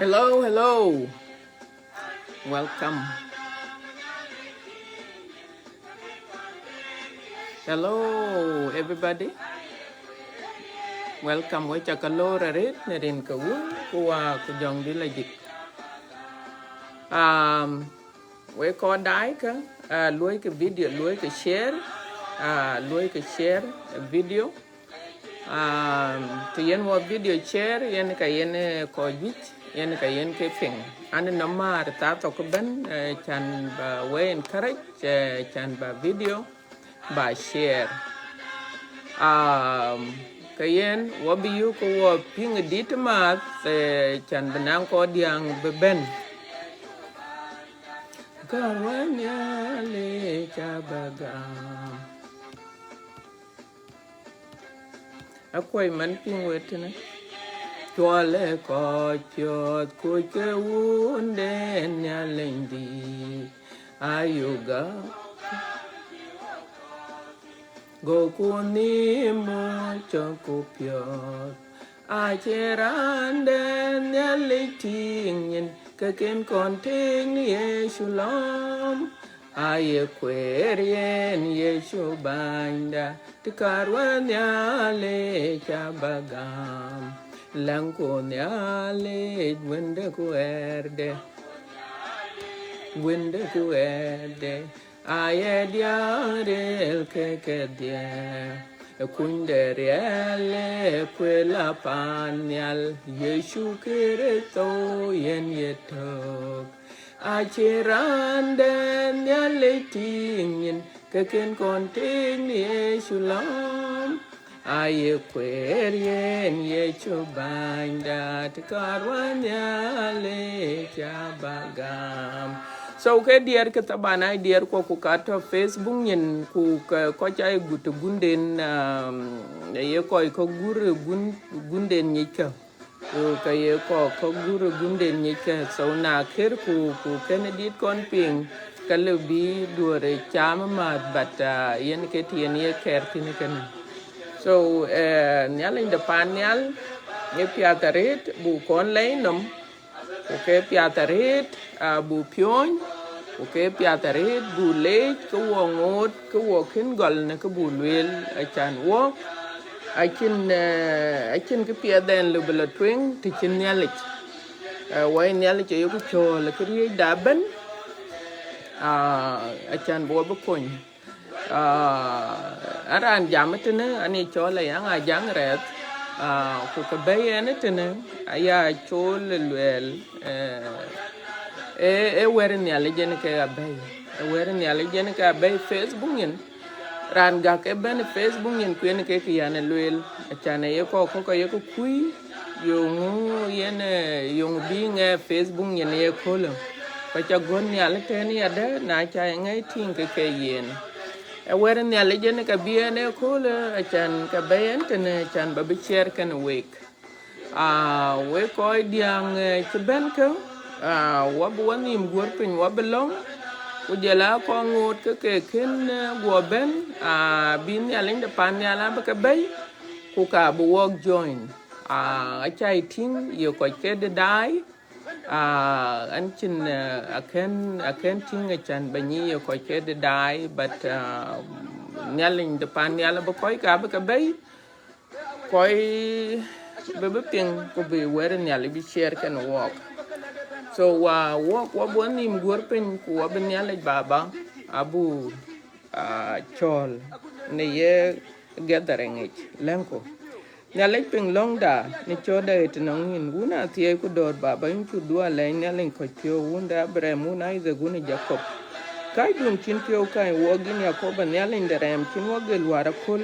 Hello, hello. Welcome. Hello, everybody. Welcome. Với cha kalo ra rít nè đến cả uống của dòng đi là dịch. Với có đái cả lùi cái video lùi cái share video. Thì yên một video share yên cái yên có dịch yên cái yên cái phim anh nằm mà ta tao có bên chan ba way encourage chan ba video ba share cái yên wabiu ko ping edit mà chan benang ko diang beben kawannya le cabagam akwai man ping wetene chole ko chot ko ke wunde nya lendi ayuga go kuni mo choko pyot a cherande nya leting ka ken kon ting yeshulam aye kwerien yeshu banda tikarwan yale chabagam langko nyale wende kuerde aye diarel kekedia kunderele kwela panyal yeshu kereto yen yetok achirande nyaletingin keken konting yeshulam aye kwerien yechu banda tkarwanya le chabagam so ke dier ke tabana dier ko ku kata Facebook yin ku ko chay gut gunden ye ko gunden nyika ka ye ko gunden nyika so na ker ku ken dit kon ping kale bi duore chama ma but yen ke tien ye ker tin ken so nyal in the panel ye piataret bu kon leinom okay piataret bu pion okay piataret bu le ko ngot ko ken gol ne ko bu Luel achan wo achin ke piaden le bela twing ti chin nyalich way nyalich yo ko chol ke ri daben achan bo bu kon aran jamatene ani chola yang ajang ret ku ka bayene tene aya chol Luel werin ya lejen ke abay werin ya lejen ke abay Facebook yin ran ga ke ben Facebook yin ku ne ke yana Luel chane ye ko ye ko kui yung yene yung binge Facebook yin ye kolo pa cha gon ya le ten ya de na cha ngai tin ke yin werin ya lejen ke biene kolo chan ka bayen tene chan ba bi share kan week we ko diang ke ben ko wabu wanim gurpin wabalong ujela ko ngot ke ken goben bin yaling de pan yala ba ka bay ku ka bu work join a chai ting yo ko ke de dai an chin aken ting a chan bani yo ko ke de dai but yaling de pan yala ba ko ka ba ka bay ko be ping ku be weren yali bi share kan work so waboni mgurpen ku wabnyale baba abu chol ne ye gathering it lenko nyale ping longda ni choda it nongin una tie ku dor baba inchu dua le nyale ko tio unda bremu na ize guni jacob kai dun chin tio kai wogin yakoba nyale nderem chin wogel wara kol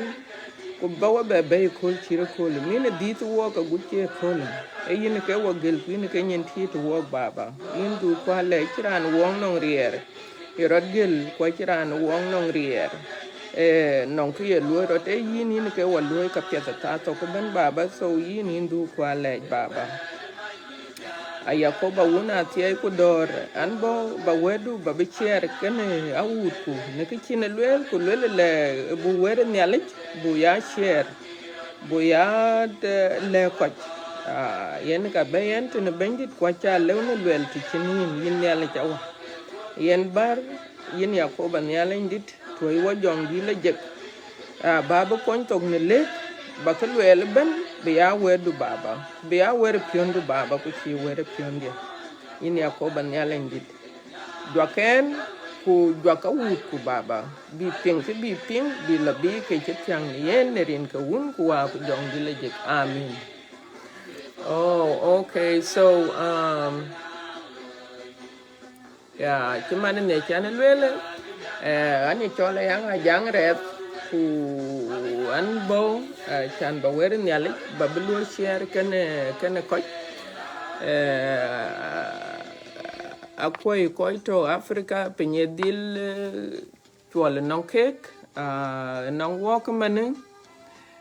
ku bawa bebe kol chira kol mine dit wo ka guche kol yin ke wogel kuin ke nyen ti to wog baba yin du kwa le chiran wong nong rier irot gel kwa chiran wong nong rier nong ke lo rot yin ke wa lo ka peta ta to ko ben baba so yin du kwa le baba ayakoba una tie ku dor an bo ba wedu ba bi cher kene awut ku ne ke chin Luel ku le bu wer nyalik bu ya cher bu ya le ko yen ka bayan tin bandit kwa cha lewna Luel ti chinin yin yalla chawa yen bar yin yakoba nyala ndit to yi wajong di la jek baba kon tok ne le ba ka Luel ben be ya wedu baba be ya wer piondu baba ku chi wer piondia yin yakoba nyala ndit dwaken ku dwaka wut ku baba bi ping bi la bi ke chetang yen nerin ka wun ku wa ku jong di la jek amen. Oh, okay. So, yeah, cuman ne channel Luel, ani chola yang ajang red ku anbo chan ba wer nyali ba belu share kan ko akoy to Africa penyedil chola non cake non walk man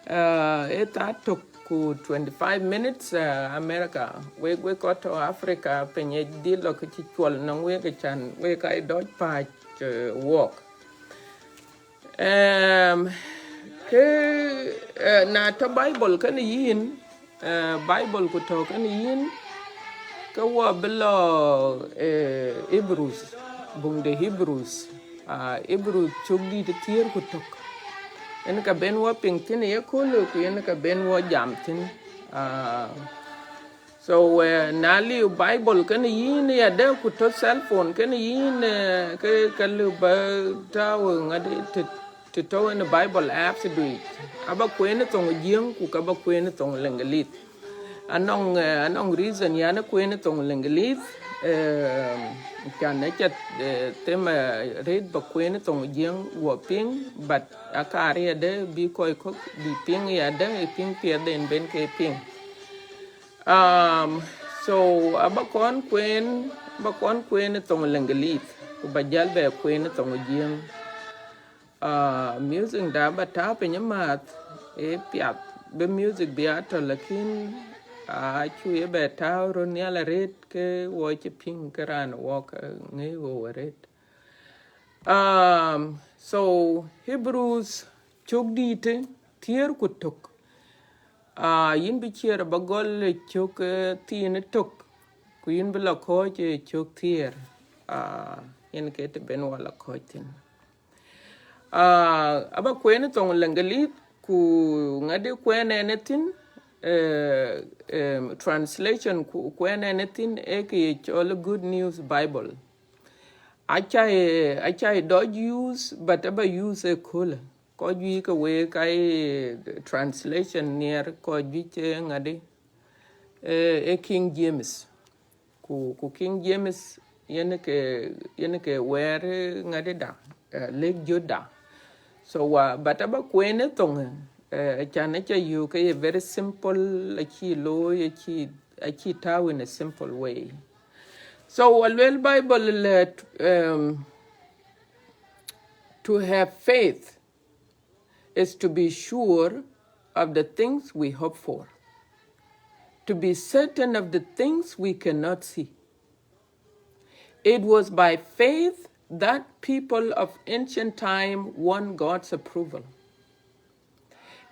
eta tok ku 25 minutes America we got to Africa penye dilo ke chwal nang we ke chan we kai doj pa walk ke na to Bible kan yin Bible ku to kan yin ke wa belo Hebrews bung de Hebrews Hebrews chugdi de tier ku tok en ka ben wo ping tin ye kulu ku en ka ben wo jam tin so nali Bible kan yin ya da ku to cell phone kan yin ke kalu ba taw ngade to to in Bible apps do aba ku en tong jing ku ka ba ku en tong lengelit anong reason ya na ku en tong lengelit kan na chat tema red ba ku en tong jing wo ping but akari de bi ko bi ping ya de ping piathde ben ke ping so abakon kwen tong lengelit ku bajal be kwen tong jing music da ba ta pe nyamat piat be music bi ato lakin chu ye be ta ron ya la red ke wo chi ping karan wo nge wo red so Hebrews chogdite tier ku tok yin bi chier ba gol chok tin tok ku yin bi la ko che chok tier yin ke te ben wala ko tin aba kwen tong lengelit ku ngade kwen enetin translation ku kwen enetin e ke chol Good News Bible achai doj use but aba use a cool ko ji ka we kai translation near ko ji che ngade King James ku King James yen ke wer ngade da leg joda so but aba kwene tong chana cha you ka very simple achi lo achi taw in a simple way. So a little Bible to have faith is to be sure of the things we hope for, to be certain of the things we cannot see. It was by faith that people of ancient time won God's approval.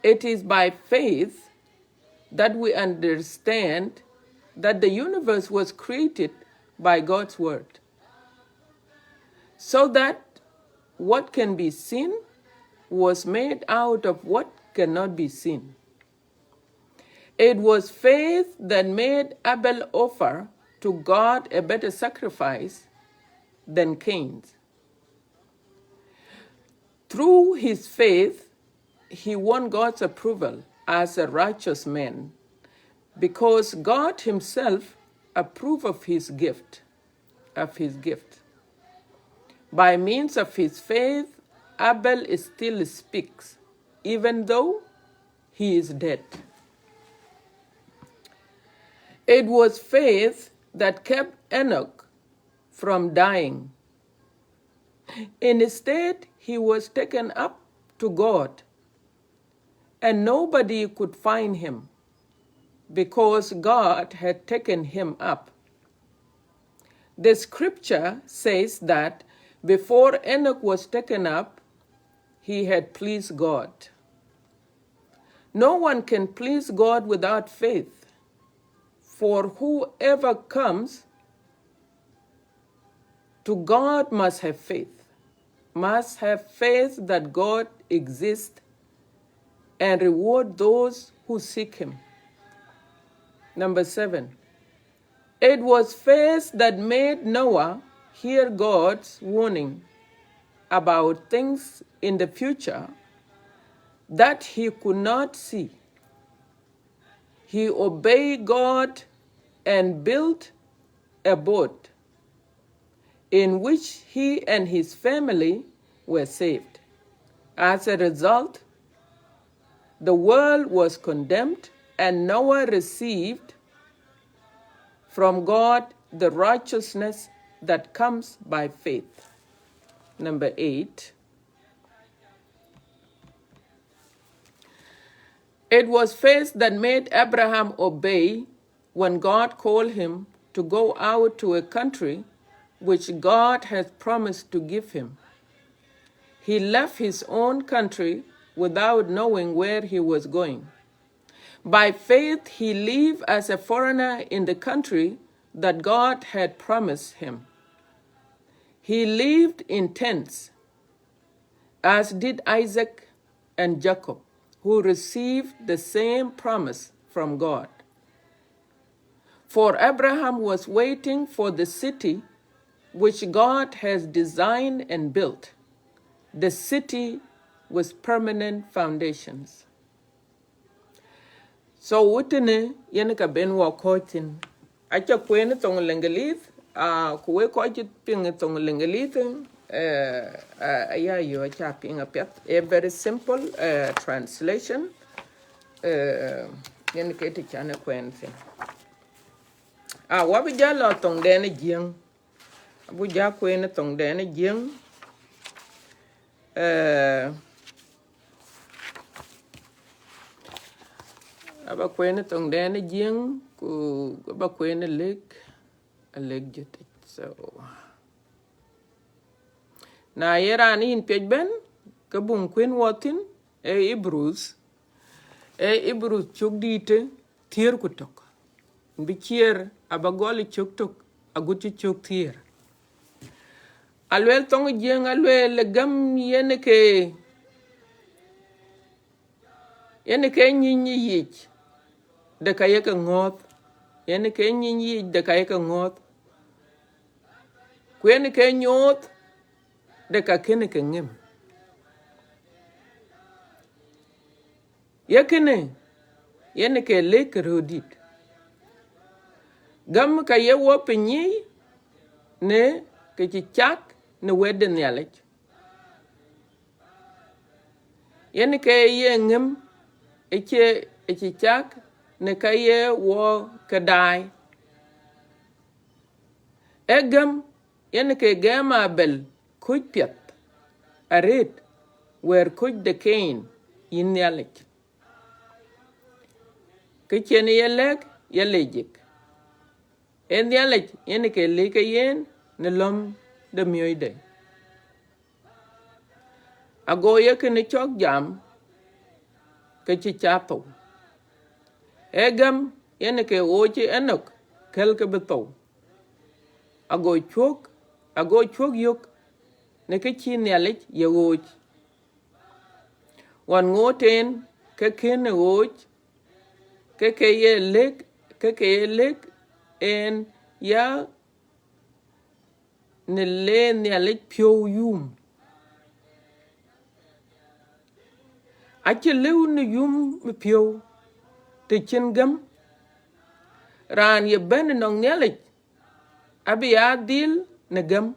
It is by faith that we understand that the universe was created by God's word, so that what can be seen was made out of what cannot be seen. It was faith that made Abel offer to God a better sacrifice than Cain's. Through his faith, he won God's approval as a righteous man, because God himself approved of his gift. By means of his faith, Abel still speaks, even though he is dead. It was faith that kept Enoch from dying. Instead, he was taken up to God, and nobody could find him because God had taken him up. The scripture says that before Enoch was taken up, he had pleased God. No one can please God without faith. For whoever comes to God must have faith that God exists and reward those who seek him. Number 7, it was faith that made Noah hear God's warning about things in the future that he could not see. He obeyed God and built a boat in which he and his family were saved. As a result, the world was condemned, and Noah received from God the righteousness that comes by faith. Number 8, it was faith that made Abraham obey when God called him to go out to a country which God has promised to give him. He left his own country without knowing where he was going. By faith, he lived as a foreigner in the country that God had promised him. He lived in tents, as did Isaac and Jacob, who received the same promise from God. For Abraham was waiting for the city which God has designed and built, the city with permanent foundations. So wutene yenka ben wa kotin acha kwene tong lengelith kuwe ko jit ping tong lengelith aya yo acha ping a pet a very simple translation yenke te chane kwense wabi jalo tong dene jing abu ja kwene tong dene jing aba kwene tong dene jing ku aba kwene leg jete so na yerani in page ben kabun kwen watin Hebrews chugdite tier kutok bichier aba goli chuktok aguchi chuk tier alwel tong jing alwel gam yene ke nyinyi yich de kayeka ngot yene ke nyinyi de kayeka ngot kwen ke nyot de ka kene ke ngem yakene yene ke lek rodit gam ka ye wo penyi ne ke chichak ne weden yalech yene ke ye ngem eche chichak ne ka ye wo kadai egam yene ke gama bel kuj piat arit wer kuj de kain yin yalech ke chene yelek yalejik en yalech yene ke leke yen ne lom de myoide ago yeke ne chok jam ke chichato egam yene ke oche enok kel ke beto ago chok yok ne ke chin yalech ye och wan ngoten ke ken och ke ye lek en ya ne len yalech pyo yum ache lew ne yum pyo te chen gam ran ye ben nong yalech abi adil ne gam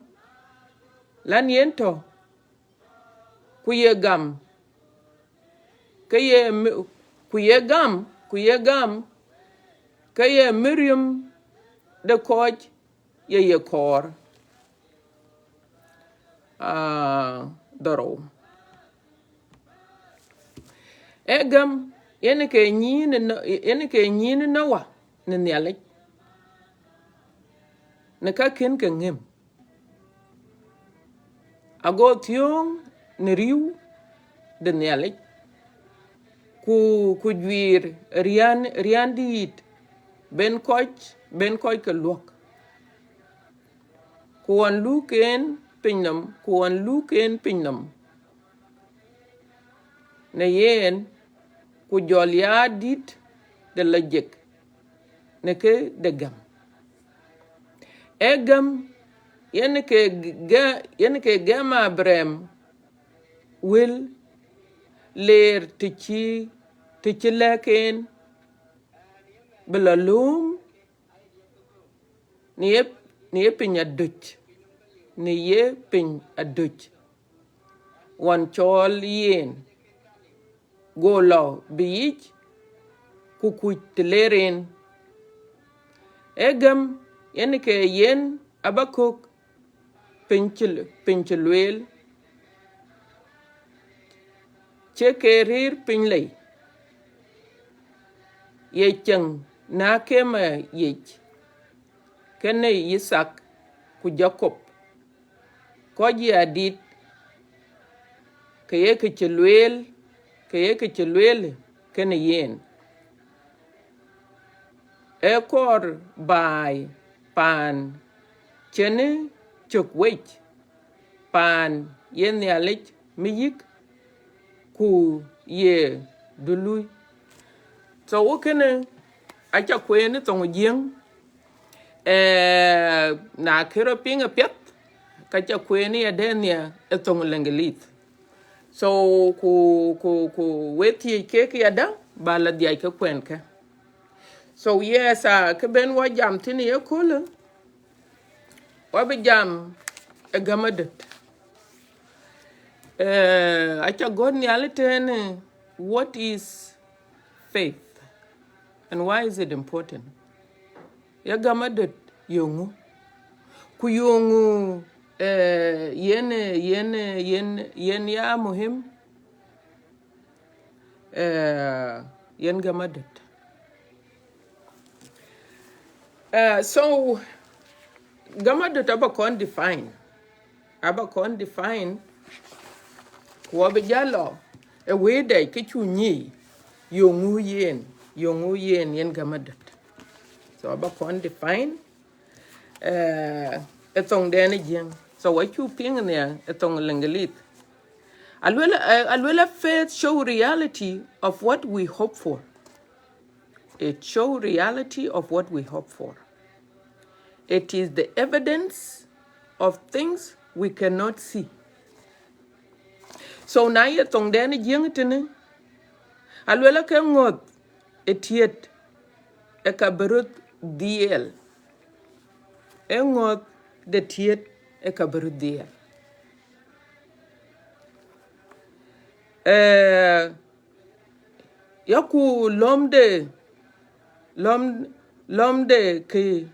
lan yento ku ye gam ke ye miriam de koj ye kor daro egam yene ke nyin Noah ne nyalech ne ka ken ke ngem ago tiong ne riu de nyalech ku juir rian dit ben coach ke luok kuan luken pinnam kuan luken pinnam ne yen ku jol ya dit de la jek ne ke de gam egam yen ke gama brem will ler tichi leken belalum ni ye pinya dutch ni ye pin a dutch wan chol yen go lo beach kukuj tleren egam yen ke yen abakuk pinchilwel che rir pinley ye chang na kema ye kene Yisak ku Jacob ko ji adit ke ye ke chelwel kene yen e kor bai pan chene chukwech pan yen yalich miyik ku ye dului so wokene acha kwen tong jing na kero pinga pet kacha kwen ya denia etong lengelit so ku weti keke ya da bala dia ke kwen ka so yes ke ben wa jam tini ye kula wa be jam e gamadet acha god ni alten what is faith and why is it important ya gamadet yongu ku yongu yen ya muhim yen gamadet so gamadet aba kon define ko be jalo e wede ke chunyi yongu yen gamadet so aba kon define etong dene jeng so what you ping ne etong lengelit alwela faith show reality of what we hope for. It show reality of what we hope for. It is the evidence of things we cannot see. So na ye tong dene jeng tene alwela ke ngot etiet e kaberut diel engot de tiet e kaberut diel yaku lomde ke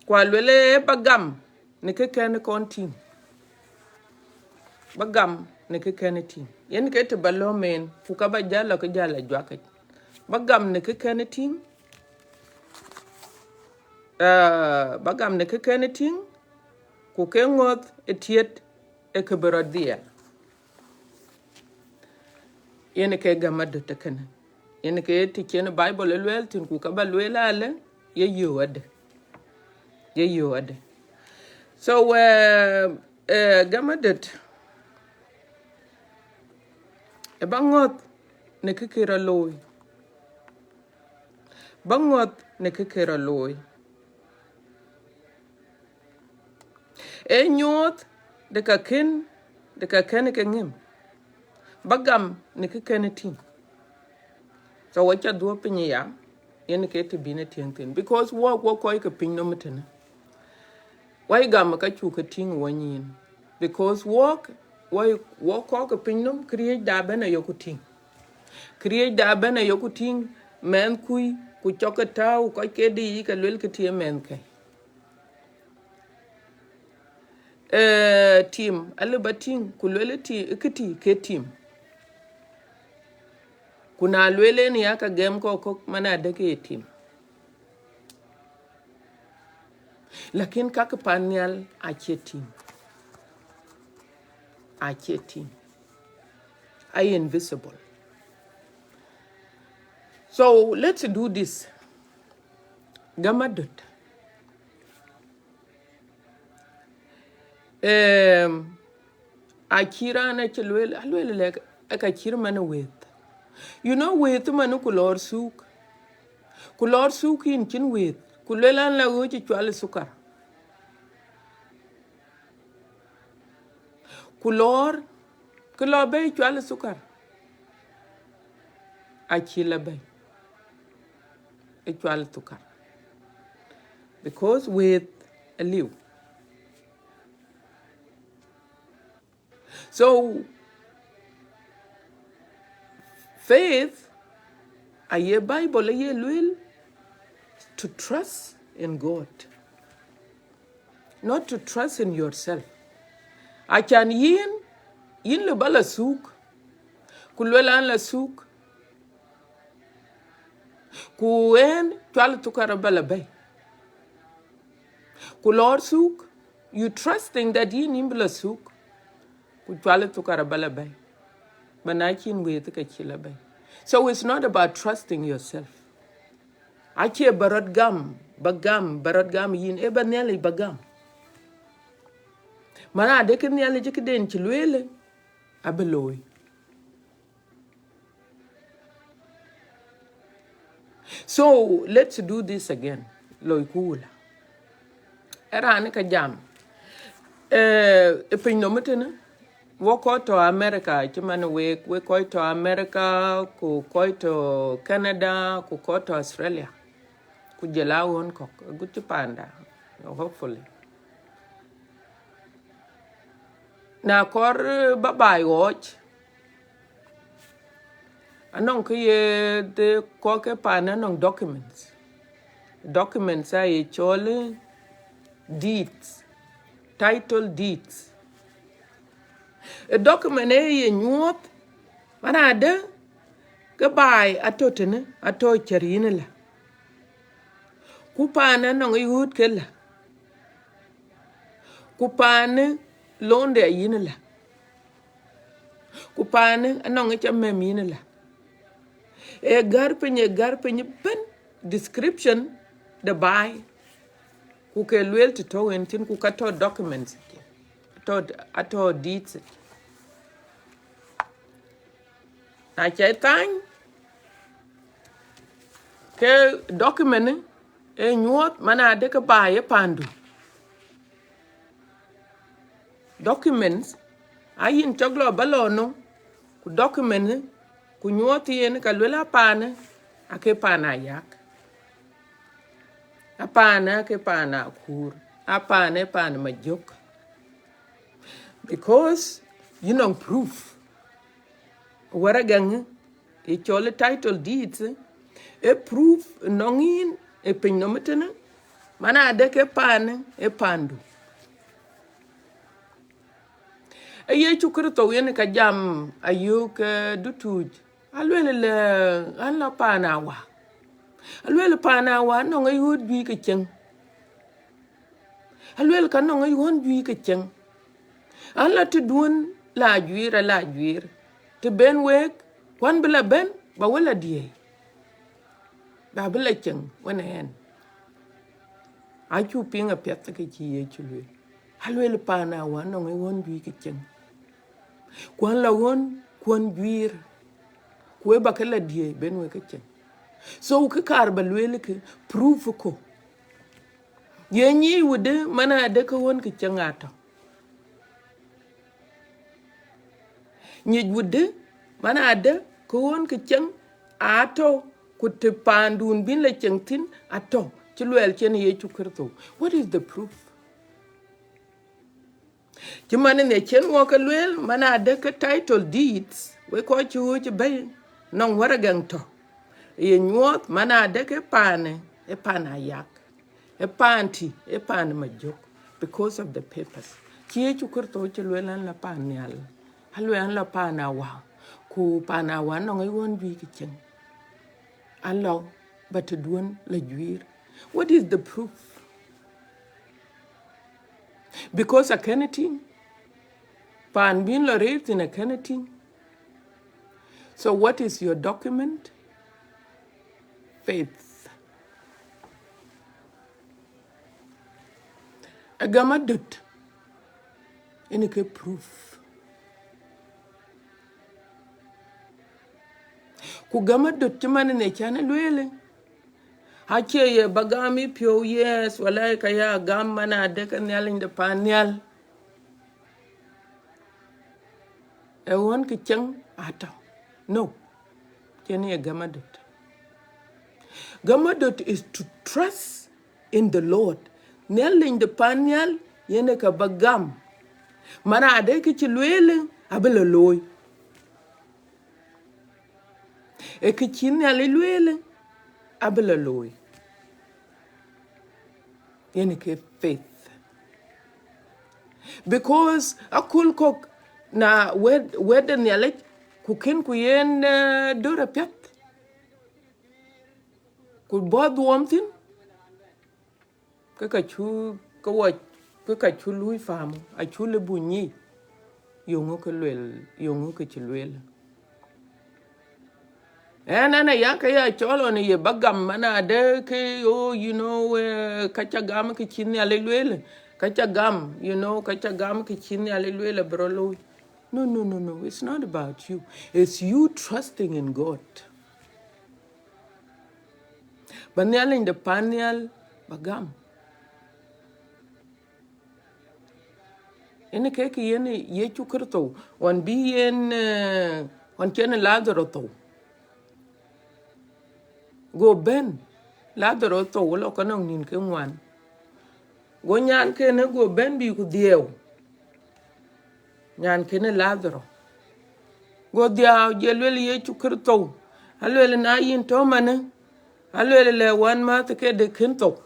kwa lwele bagam ne ke ken kontin bagam ne ke ken tin yen ke te balomen fuka ba jala ke jala jwaka bagam ne ke ken tin bagam ne ke ken tin ku ke ngot etiet e ke beradia yen ke gamad te ken yen ke ti ken bible lwel tin ku ka ba lwela ale ye yode so gamadet e bangot ne ke kira loy bangot ne ke kira loy e nyot de ka ken ke ngim bagam ne ke ken tin so wacha do pinyi ya yen ke te bine tin because wo ko ke pin no mutene why gam ka chu ka tin wanyin because work why work ko ke pin no create da bana yokutin create da bana yokutin men kui ku chokata ko ke di ka lel ke tie men ke team alibatin ku lele ti ikiti ke team kuna lele ni aka game ko mana da ke team lakin kaka panyal ache team ay invisible So let's do this. Gamadut. Akira na chelwel alwel like akira mana with. You know with manu kulor souk. Kulor souk in chin with. Kulelan la uchi chwale sukar. Kulor bay chwale sukar. Akila bay. Chwale sukar. Because with a liu. So faith, aye Bible, aye Luel, to trust in God, not to trust in yourself. I can yin le bala souk, kulwela la souk, kuen twala tukara bala bay. Kulor souk, you trusting that yin imbala souk, kutwala tukara bala bay. Banakin with kachila bay. So it's not about trusting yourself. Ache bagam yin eba neli bagam. Mana deke neli jeke den chilwele abeloy. So let's do this again. Loikula. Era ane ka jam. Epinometena. Wako to America, chimane we koi to America, ku koi to Canada, ku koi to Australia. Ku jela won kok, guti panda, hopefully. Na kor babai watch. Anong kiye de koke pana anong documents. Documents ay chole deeds, title deeds. A document ye nyuot manade goodbye atotene ato charine la kupana no yut kella kupane londe yine la kupane anong chamme mine la e garpenye ben description the buy ku ke Luel to en tin ku kato documents ato deeds. Na chaitan ke document e nyuot mana de ka baye pandu. Documents ayin choglo balono ku document ku nyuot yen ka Luel pana ake pana yak. Apana ke pana kur. Apana pana majok. Because you know proof. Waragang e chole title deeds e proof nongin e pinometena mana de ke pan e pandu. E ye chukuru to yen ka jam ayuk dutuj. Alwele anla pana wa. Alwele pana wa no ngai hud bi ke cheng. Alwele kan no ngai hon bi ke cheng. Anla to dun la juir. To ben wek kwan bila ben ba wala die. Ba bila cheng wana hen. Achu pinga piathde ke chi ye chulwe. Alwele pana wa no ngai hon bi ke cheng. Kwan la hon kwan juir. Kwe ba kala die ben wek ke cheng. So ke kar ba lwele ke proof ko. Yenyi wude mana de ko won ke cheng ato. Nyej wude mana ada ko ke cheng ato ku te pandun bin le cheng tin ato ci Luel chen ye chukurto. What is the proof? Ci mane ne chen wo ka Luel mana ada ka title deeds we ko ci bay non waragang to ye nyot mana ada ke pane e pana yak e panti e pan majok because of the papers. Ci ye chukurto ci Luel an la pan yal. Halwe an la pana wa ku pana wa no ngai won bi ki cheng allo but duon la juir. What is the proof? Because a anything pan bin la raised in a anything. So what is your document? faith. Agamadut. Ene ke proof. Ku gamadut chimane ne chane Luel. Hache ye bagami pio yes walai kaya gam mana deka nyal in the panyal. E won ki chang ato. No. Chene ye gamadut. Gamadut is to trust in the Lord. Nyal in the panyal yene ka bagam. Mana adeki chilwele abela loy. E ki chinyal ilwele abela loy. Yene ke faith. Because a cool cook na wed the nyalek kukin kuyen dora piat. Could both one thing? Kakachu kawat kakachu lui famo. A chule bunyi. Yongo ke Luel. Yongo ke chilwele. And yaka ya cholo ni ye bagam mana de ke you know kachagam ke chini alelwele kachagam kachagam ke chini alelwele brolo. No, it's not about you. It's you trusting in God. Banyal in the panyal bagam. Ene keke yene ye chukurto wan bi yen wan chene ladro to. Go ben ladro to wala kanong nin ke ngwan. Go nyan ke ne go ben bi ku diew. Nyan ke ne ladro. Go diaw jelwel ye chukurto. Alwel na yin to mane. Alwel le wan ma te ke de kinto.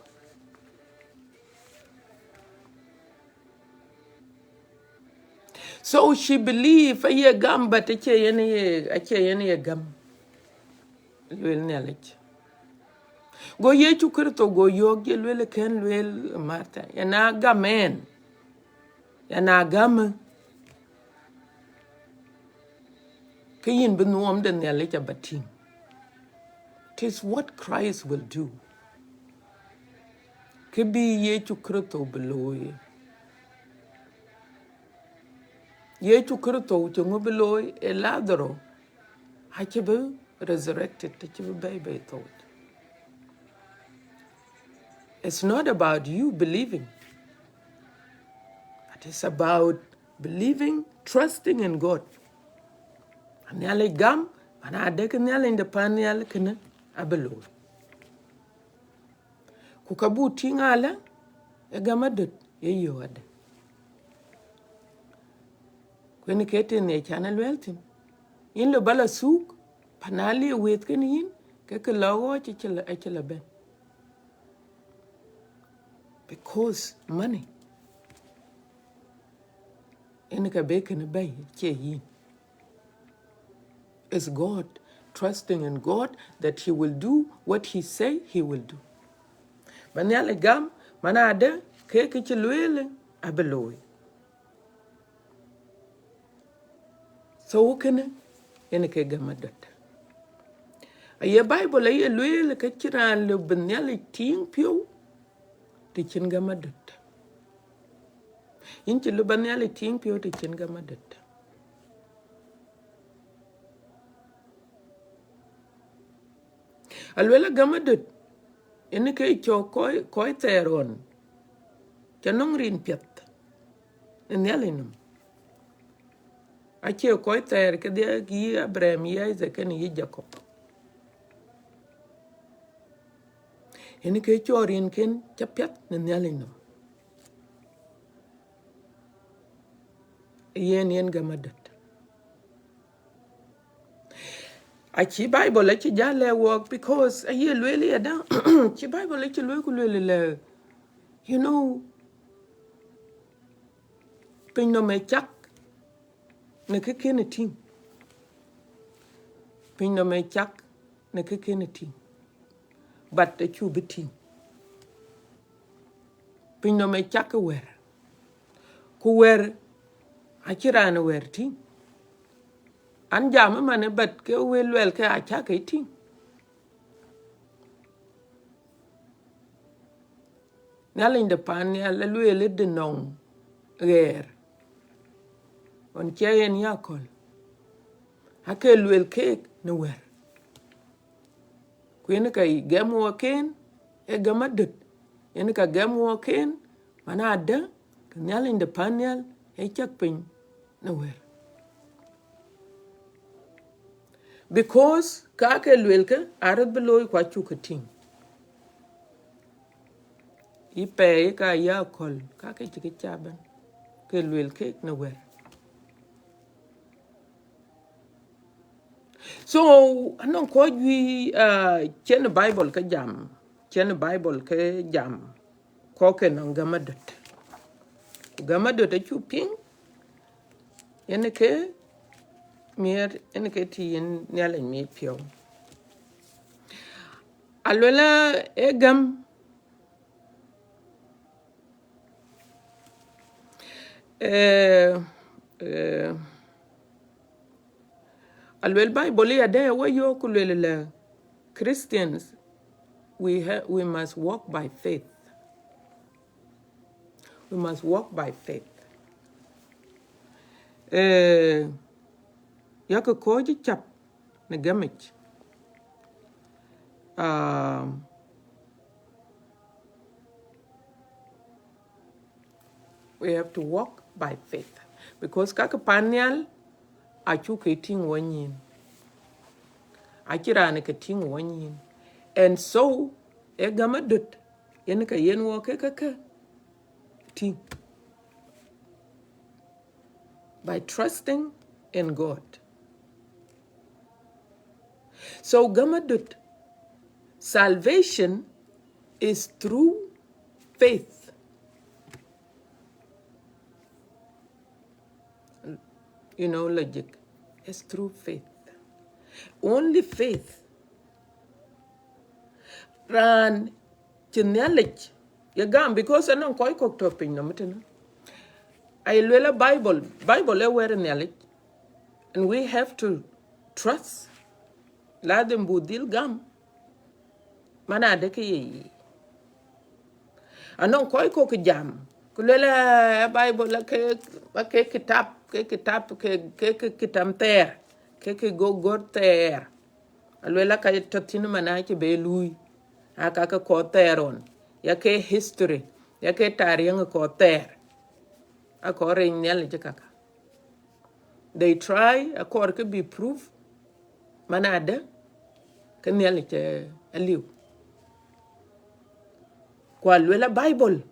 So she believe a ye gam but a ye gam. Luel nelech. Go ye chukurto go yog ye luel ken luel Martha. Yana gamen. Yana gam. Kayin benuam den nelech abatim. Tis what Christ will do. Kebi ye chukurto below ye. Ye chukurto chungo below e ladro. Hachibu resurrected tachibu baby thought. It's not about you believing. It is about believing, trusting in God. Anyale gam, ana adek nyale in the panyal kene abelo. Kukabu tingala, e gamadut ye yoade. Kweni kete ne channel weltim. In lo bala souk, panali wet kene yin, keke lawo chichela ben. Because money. Enika bacon bay che yin. Is God, trusting in God that He will do what He say He will do. Manyale gam, manade, keke chiluele, abeloy. So ukene, yenike gamadot. Aye Bible aye luele kachiran le benyale ting pio, tichin gamadot. Inchi le benyale ting pio tichin gamadot. Alwela gamadot. Ene ke cho koi teron. Chanong rin piat. Enyalinum. Ache koi ter ke dia gi Abraham ye Isaac ni Jacob. Ene ke cho rin ken chapiat enyalinum. Yen gamadot. Achi Bible achi jale work because a year really ada. Chi Bible achi le. You know, pin no me chak ne ke kene ting. Pin no me chak ne ke kene ting. But the chu biting. Pin no me chak wer. Ku wer achi ran wer ting. An jam mane but ke Luel ke acha ke ting. Nyalin de pan ya la Luel de nong ger. On chayen yakol. Hake Luel cake no wer. Kuyene kay gemu ken e gamadut. Yene ka gemu ken mana ada nyalin de pan yal e chak pin no wer. Because kake Luel ke arat beloy kwa chukating. Ipe ka yakol kake chikichaban. Ke Luel cake no wer. So anong ko gi chen Bible ka jam. Chen Bible ka jam. Ko ke nang gamadut. Gamadut e chuping. Yene ke mier yene ke ti yen nyale mi pio. Alwela e gam alwel Bible ya de we yo kulwela Christians we must walk by faith. We must walk by faith. Yaka koji chap na gamich. We have to walk by faith. Because kaka panyal achu keting wanyin. Achirane keting wanyin. And so gamadut yen ka yen wo ke ting. By trusting in God. So gamadut, salvation is through faith. You know, logic. It's through faith. Only faith. Ran chinyalich. Yagam because I don't quite cook topping no matter. I will a Bible where knowledge, and we have to trust. La dem budil gam. Mana de ki. Anon koi ko jam. Kulela Bible la ke kitab ke kitam ter. Ke go ter. Alwela ka tatinu mana ke be lui. Aka ka ko teron. Ya ke history. Ya ke tariyang ko ter. According to kaka. They try, according to be proof, manada, can nearly a liu. Qualuela Bible,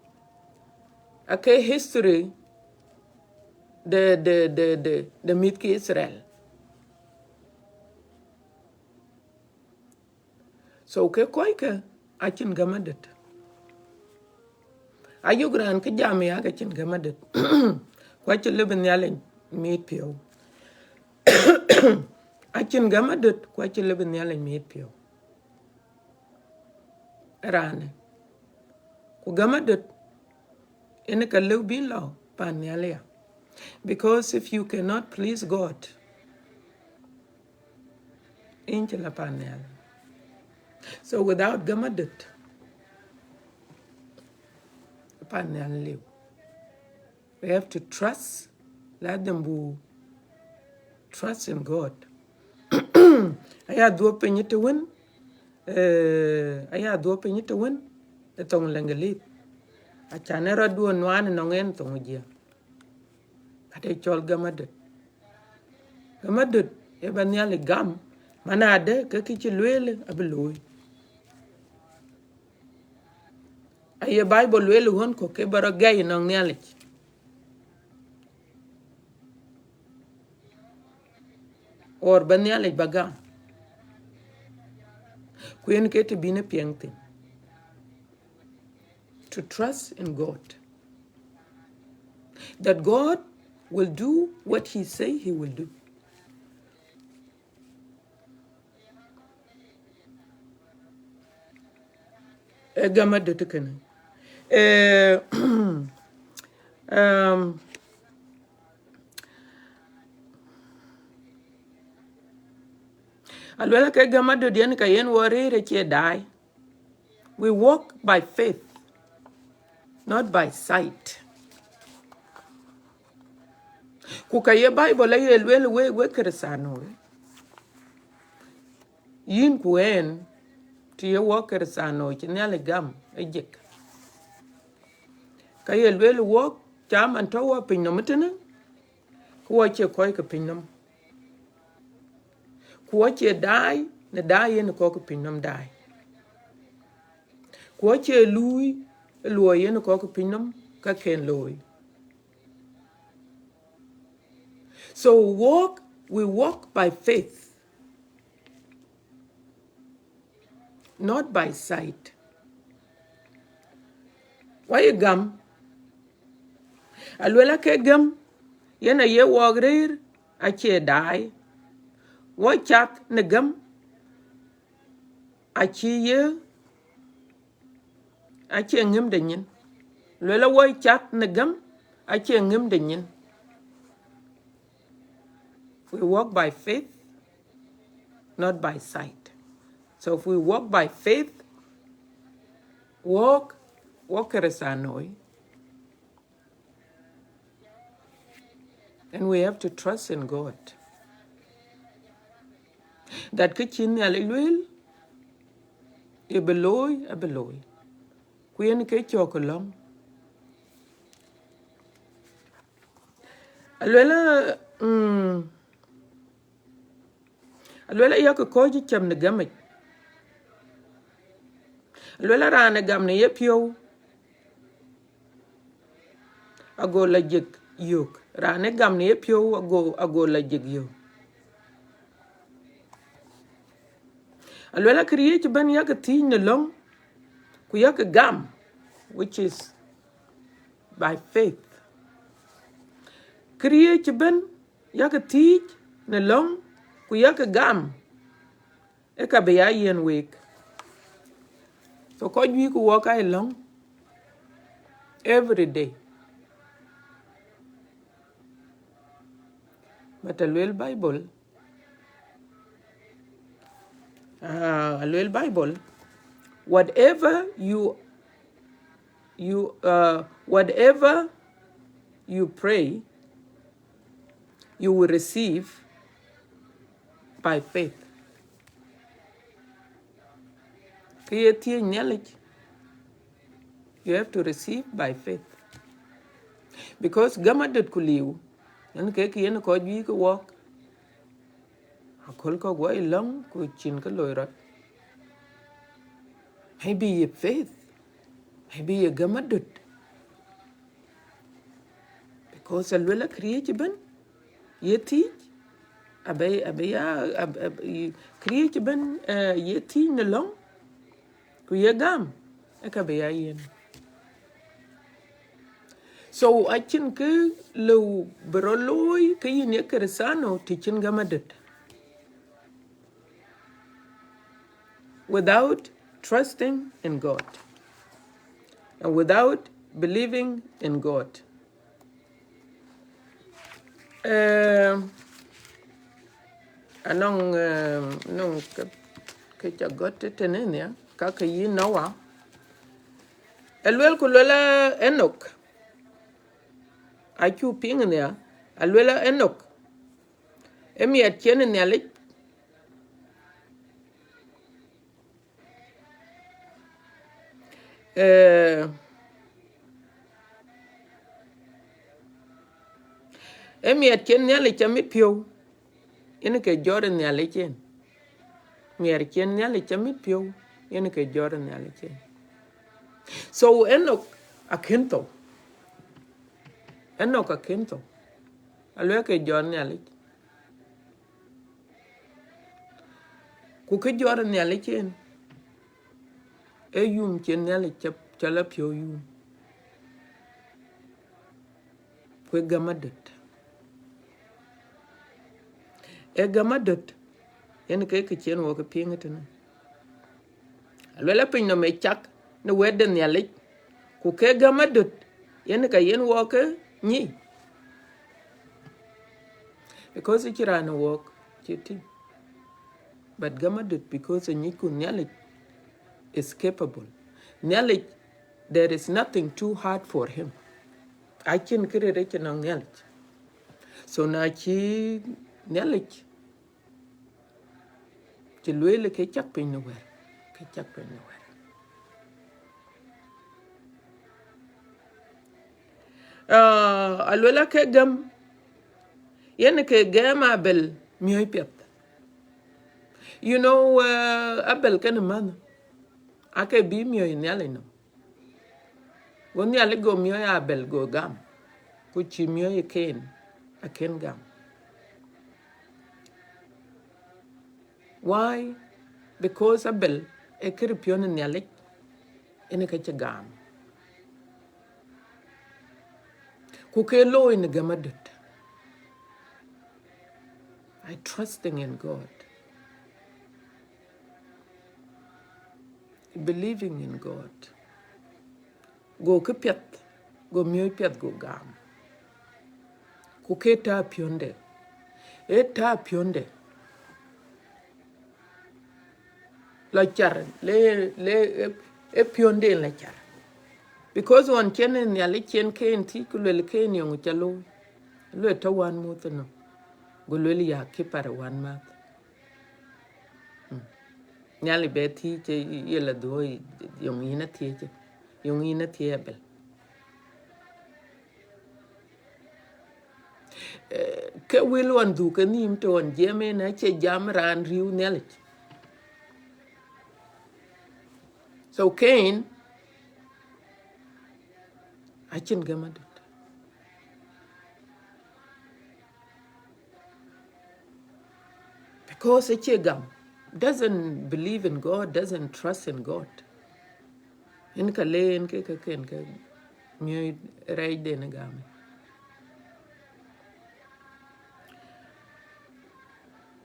okay, history, the Midki Israel. So, ke koika, I can gamadet. Are you grand Kijami Agachin gamadet? Quite a living yelling, meat pio. I can gamadet, quite a living yelling meat pio. Rane. Gamadet in a kalu bin law, pan because if you cannot please God, angel pan. So without gamadet, pan live. We have to trust, let them who trust in God. I had to open it to win. I had to open it to win. The tongue langalit. I can never do one and on end tongue here. But I told Gamadet. Gamadet, even nearly gum. Manade, Kaki Luel, a below. I a Bible well one cook, but a guy in on knowledge. Or Banyale Bagam. Queen Kate been a piang to trust in God. That God will do what he say he will do. Gama de tukene. Alwela ke gama de dien ka yen wari re che dai. We walk by faith. not by sight. Kukaye Bible ye Luel we keresano. Yin kuen to your worker sano chinele gam ejek. Kaye Luel walk jam and tower pinometene. Kuache koi ka pinum. Kuache die, ne die in the cock pinum die. Kuache lui, in the cock pinum, ka ken lui. So we walk by faith, not by sight. Why you gum? Alwela ke gum, yena ye wagrir, ache die. What chak ne gum? Achi ye, ache ngim de nyin. Lwela wo chak ne gum, ache ngim de nyin. We walk by faith, not by sight. So if we walk by faith, walk eresanoi. And we have to trust in God. That kitchen Luel, a beloy. Queen ke chocolum. Alwela yak koji cham ne gamit. Alwela rana gam ne yepio. Ago la jik yuk. Rana gam ne yepio ago la jik yuk. Alwela create ban yak tin ne long. Ku yak gam, which is by faith. Create ban yak teach ne long. Ku yak gam. Eka be ya yen week. So could we walk along every day? But a little Bible, whatever whatever you pray, you will receive by faith. Knowledge, you have to receive by faith. Because Gama did kuliu, and cake yen ko you walk. A colco way long could chin caloira. Maybe a faith, maybe a Gama did. Because a Luela create ben, ye teach, create ben, ye teen along. Kuyagam, ekabea yen. So I think lo broloi kayin yakeresano teaching gamadet. Without trusting in God and without believing in God. Anong nong kacha got tenenia. Kaka yi nawa elwel kulela Enoch achu ping nya elwela Enoch emi atchen nya le emi atchen nya le chamit pio ene ke Jordan nya le chen mi atchen nya le chamit pio ene ke Jordan nya le chen. So Enoch akento alwe ke Jordan nya le ku ke Jordan nya le chen e yum chen nya le chala pio yum ku gamadet e gamadet ene ke chen wo ke pingetene alwe la pin no me chak ne weden nya le ku ke gamadet ene ka yen wo ke ni because it ran work chiti but gamadet because ni ku nya le is capable. Knowledge there is nothing too hard for him. I can create it on knowledge. So na chi knowledge. Chi Luel ke chak pin nowhere. Ke chak pin nowhere. Alwela ke gam. Yen ke gam abel miyoy piat. You know, abel kan man. Ake bi miyoy nyale no. When nyale go miyoy abel go gam. Kuchi miyoy ken. A ken gam. Why? Because abel e kiripion nyale. Ene ke gam. Kuke lo in gamadut. I trusting in God. Believing in God. Go ke piat. Go miyoy piat go gam. Kuke ta pionde. E ta pionde. La char. E pionde la char. Because one chen en yali chen ke en ti kulele ke en yung chalo. Lo eta wan muth no. Gulele ya kipare wan math. Nyali be ti che yela do yung ina ti che. Yung ina ti ebel. Ke will one do ke nim to one jeme na che jam ran riu nelich. So Cain, I chin gamadut. Because a chegam doesn't believe in God, doesn't trust in God. In ka le in ke ken ke mi rai de na game.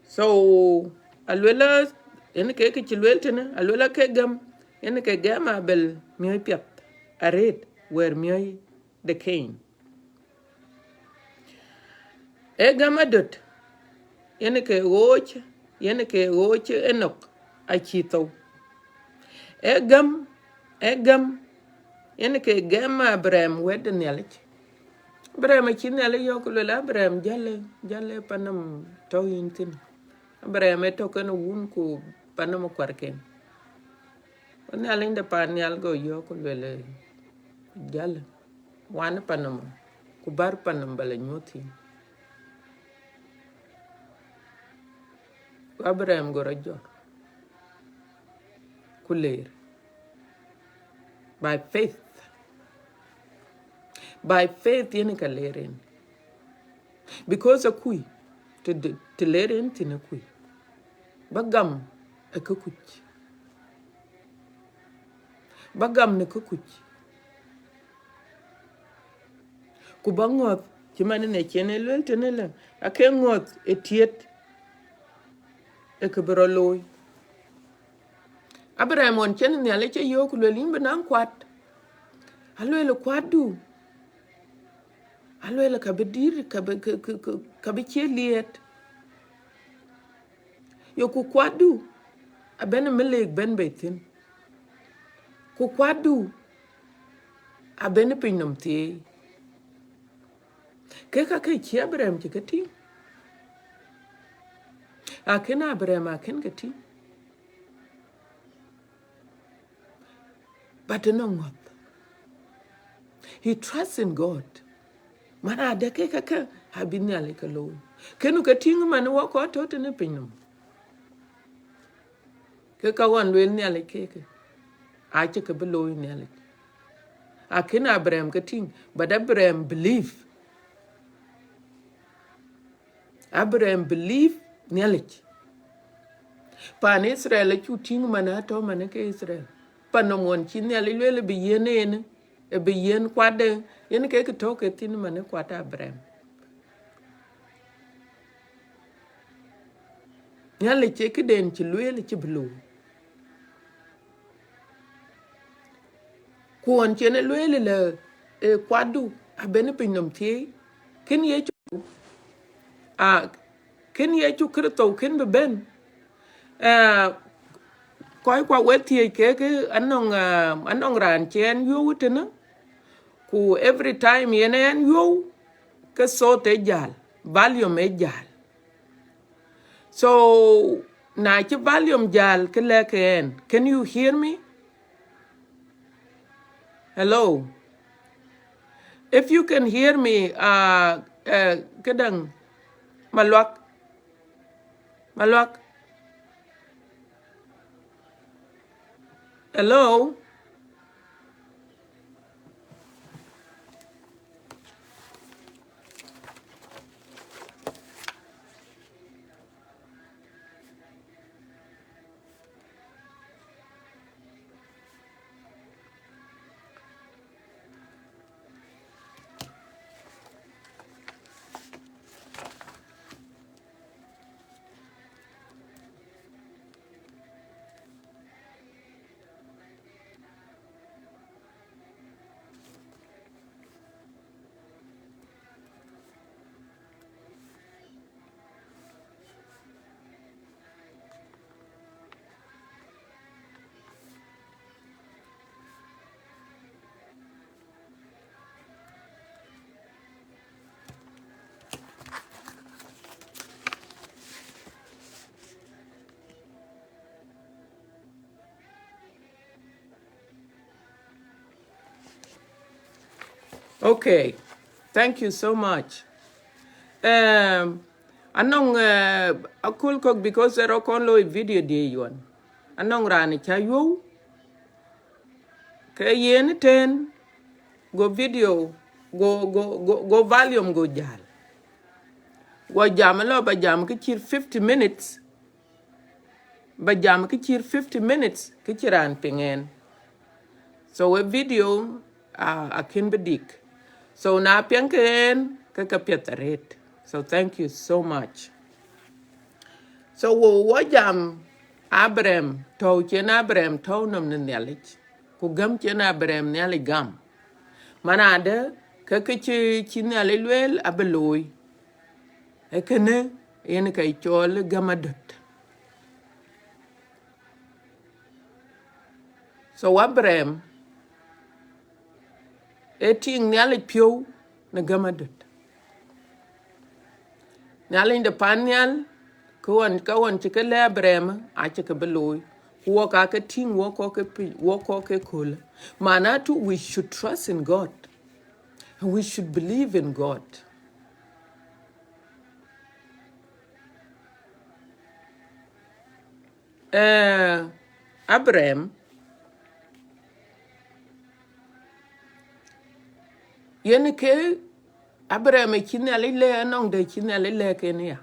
So alwela in ke chilwel tena alwela ke gam in ke gam abel mi piat a red where mi the Cain. E gamadut in ke woch yen ke woch enok a chito. Egam yen ke gam Abraham wed nyalech. Abraham chinale yokulela Abraham jale panam to yintin. Abraham to kan wun ku panam kwarken. Oni alinda pan yal go yokulela jale wan panam ku bar panam bala nyoti. Abraham go rajo kuler by faith. By faith yen ka lerin. Because a kui to lerin tin a kui. Bagam a kukuch. Bagam ne kukuch. Kubangot chimane ne chene lwel tenela. Ake ngot etiet e kebroloy. Abraham on chene ne aleche yok lwelin benang kwat. Alwele kwadu. Alwele kabedir kabeche liet. Yoku kwadu. Abene meleg ben betin. Ku kwadu. Abene pinom te. Keka ke chi Abraham chikati. Aken Abraham aken kati. But no ngot. He trusts in God. Mana de keka ke habini alika lo. Kenu katingu manu wako atote ne pinom. Keka wan lwel ni alikeke. Ache ke below ni alik. Aken Abraham kating. But Abraham believe. Abraham believe ni alik. Pan Israel chu ting mana to mana ke Israel. Panomon chi ni alilwele biyene ene. E biyen kwade. Yen ke toke tin mana kwata Abraham. Ni alik ke den chi lwele chi below. Kuon chene lwele le kwadu abene pinom tie. Ken ye chu ken ye chu krito ken be ben koi kwa wetie ke anong ran chen yo tena ku every time yene en yo ke so te jal volume e jal so na chi volume jal ke leke en can you hear me hello if you can hear me kedang malwak hello okay thank you so much anong akul kok because ero kon lo video de yon anong rani cha yo ke yen ten go video go volume go jal go jam lo ba jam ki chir 50 minutes ba jam ki chir 50 minutes ki chiran pingen so a video a kin bedik so na penken ka pietaret so thank you so much so wo jam Abraham to chen Abraham to nam ne nyalich ku gam chen Abraham nyali gam manade ka chi nyali Luel abeloy ekene yen kay chol gamadot so Abraham eting nyali pio na gamadot nyali de panyal kawan chikele Abraham a chike beloy wo ka ting wo ko ke kul manatu we should trust in God and we should believe in God Abraham yen ke Abraham kinali le nong de kinali le kenia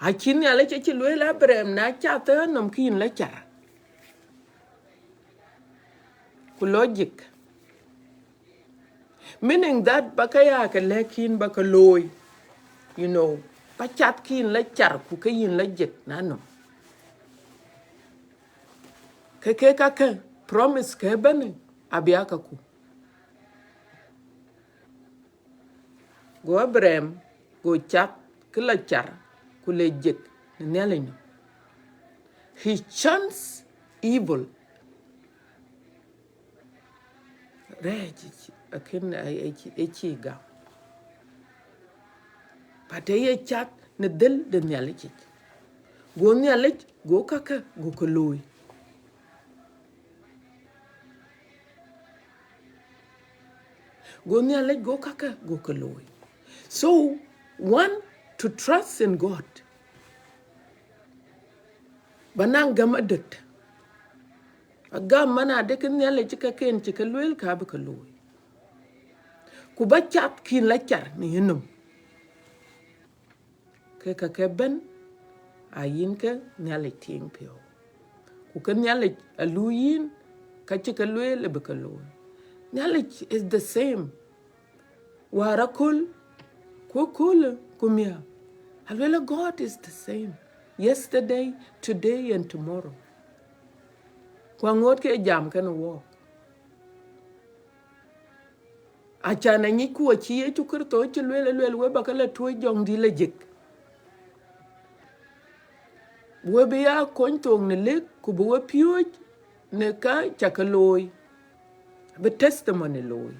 a kinali che Luel Abraham na chata nom kin la char ku logic meaning that bakaya ke lekin bakaloy you know ba chat kin la char ku ke yin la jet na no ke promise ke bane abiaka ku go Abraham go chat ke la char ku le jet ne leñu he chants evil reji akin echiga pateye chat ne del de nyalichi go nyalich go kaka go koloy go nyalich go kaka go koloy so one to trust in God banang gamadot agam mana de ken nyalich ka ken ti Luel ka ba koloy ku ba chat kin la char ni hinum ke ben ayin ke nyalich ting pio ku ken nyalich aluyin ka ti Luel ba koloy knowledge is the same. Warakul, kukul, kumia. Alwela God is the same. Yesterday, today, and tomorrow. Kwa ngot ke jam kana walk. Achana nyiku achie chukurto chilwele we bakala tuwe jong di lejik. we be ya kon tong ne lek ku we pioj ne ka chakaloy be testimony loy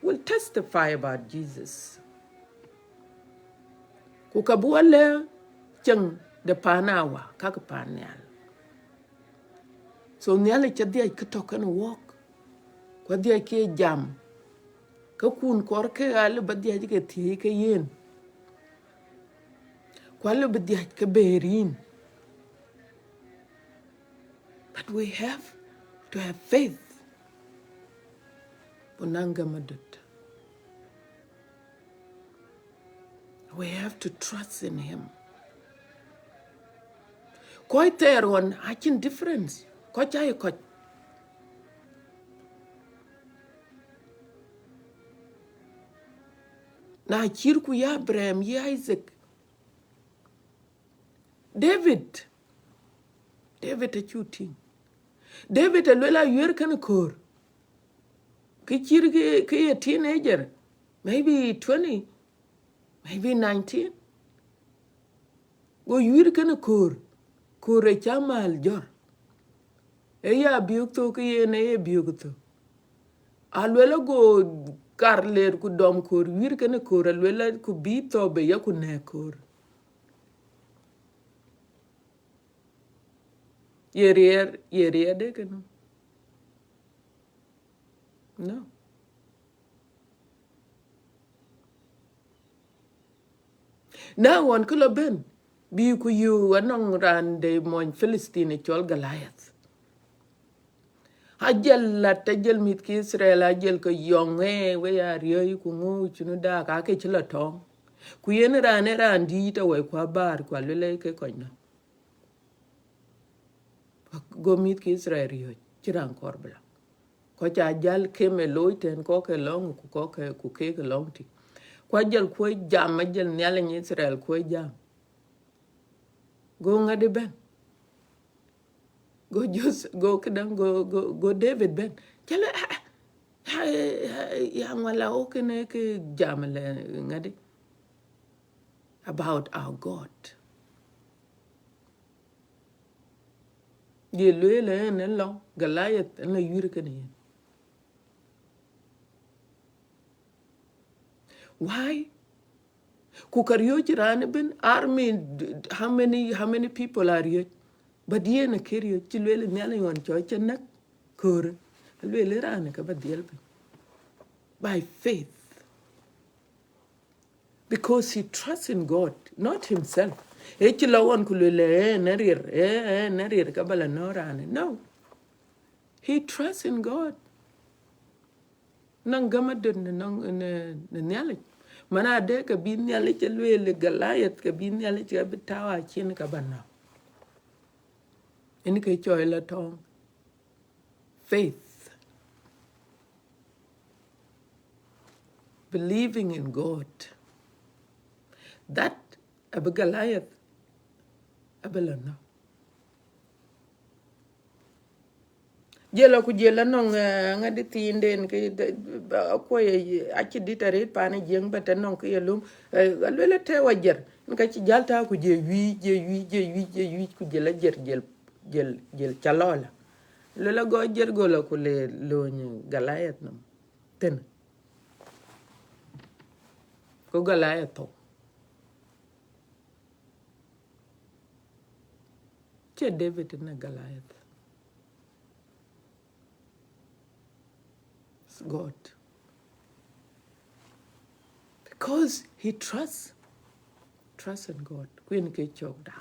will testify about Jesus ku ka buale cheng de panawa ka ka panel so nyale chadia ka token walk kwa dia ke jam ka kun kor ke ale badia ke ti ke yen kwa le badia ke berin. But we have to have faith. Bonanga madut. We have to trust in him. Quite there on akin difference. Quite I quite. Na kirku ya Abraham ya Isaac. David a chuting. David a lela yer kan kor. Ki a teenager. Maybe 20. Maybe 19. Go yer kan kor. Kore chamal jor. Eya biuk to ki ye ne biuk to. Alwela go karler ku dom kor wir kene kor alwela ku bi to be ya ku ne kor. Yerier de kene. No. Now one kula ben bi ku yu anong ran de mon Philistine chol Goliath. Ajel la tajel mit ki Israel ajel ko yonge we ya riyo ku ngu chunu da ka ke chila tong. Ku yen ran di ta we kwa bar kwa lele ke koina. Go mit ki Israel riyo chiran korbla. Ko cha jal keme loiten ko ke long ko ke long ti. Ko jal ko jam jal nyale ni Israel ko jam. Go ngade ben. Go kedang go David ben. Jale ya ngala o kene ke jam le ngade about our God. Ye Luel ne long Goliath ne yure kene. Why? Kukaryo jirane ben army how many people are you? But ye na kiryo chilwele nyale yon choche nak kur lwele rane ka badiel ben. By faith. Because he trusts in God, not himself. Echilawan kulwele narir kabala no rane. No. He trusts in God. Nang gamadun nang nyale. Mana de ka bin nyale chelwele Goliath ka bin nyale ka bitawa chin ka bana. Ini ke choila tong. Faith. Believing in God. That abe Goliath abelana. Jela ku jela nong ngadi tinden ke ko achi ditare pane jeng bata nong ke yelum alwele te wajer nka ci jalta ku je wi ku jela jel chalola lela go jer go la ku le loñ Goliath nam ten ko Goliath to che David na Goliath. It's God. Because he trusts in God. Queen ke chok da.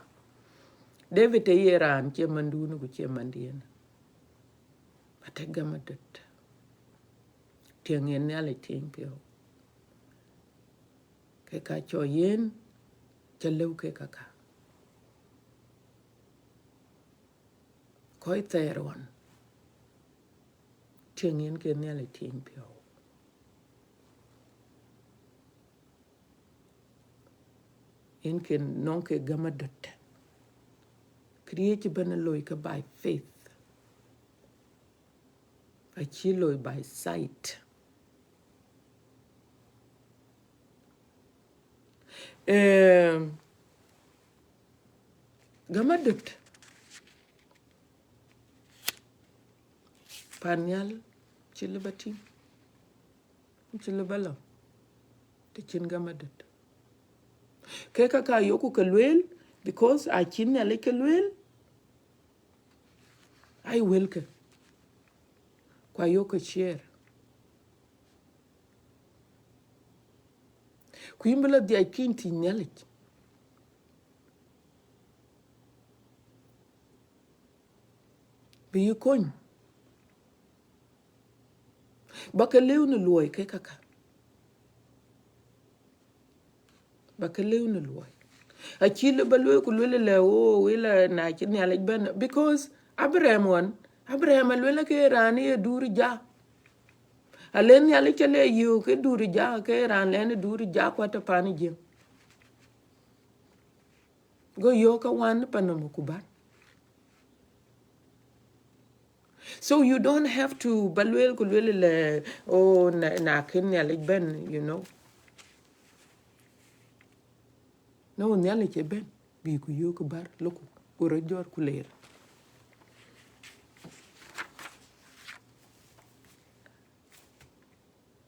David e yeran che mandunu ku che mandien. But gamadet. Tiang en ale tiang pio. Ke ka cho yen che lew ke kaka. Koi terwan. Tiang en ke ale tiang pio. In ke non ke gamadet. Create benaloy ka by faith. Achiloy by sight. gamadut panyal chilibati chilibalo te chin gamadut ke kaka yoku ke Luel because I chin ya le ke Luel I will ke kwa yoku share kuimbala di akin tinyalit bi yukon baka lew ni luoy ke kaka baka lew ni luoy a chile balwe ku lele le o wila na chin ya le ben because Abraham alwela ke rani e duri ja alen ya le chele yu ke duri ja ke ran le duri ja kwa ta pani je go yo ka wan panamu kubar. So you don't have to balwel kulwele oh na ken ya le ben, you know. No nyale che ben bi ku yo ku bar loko ko rojor ku leer.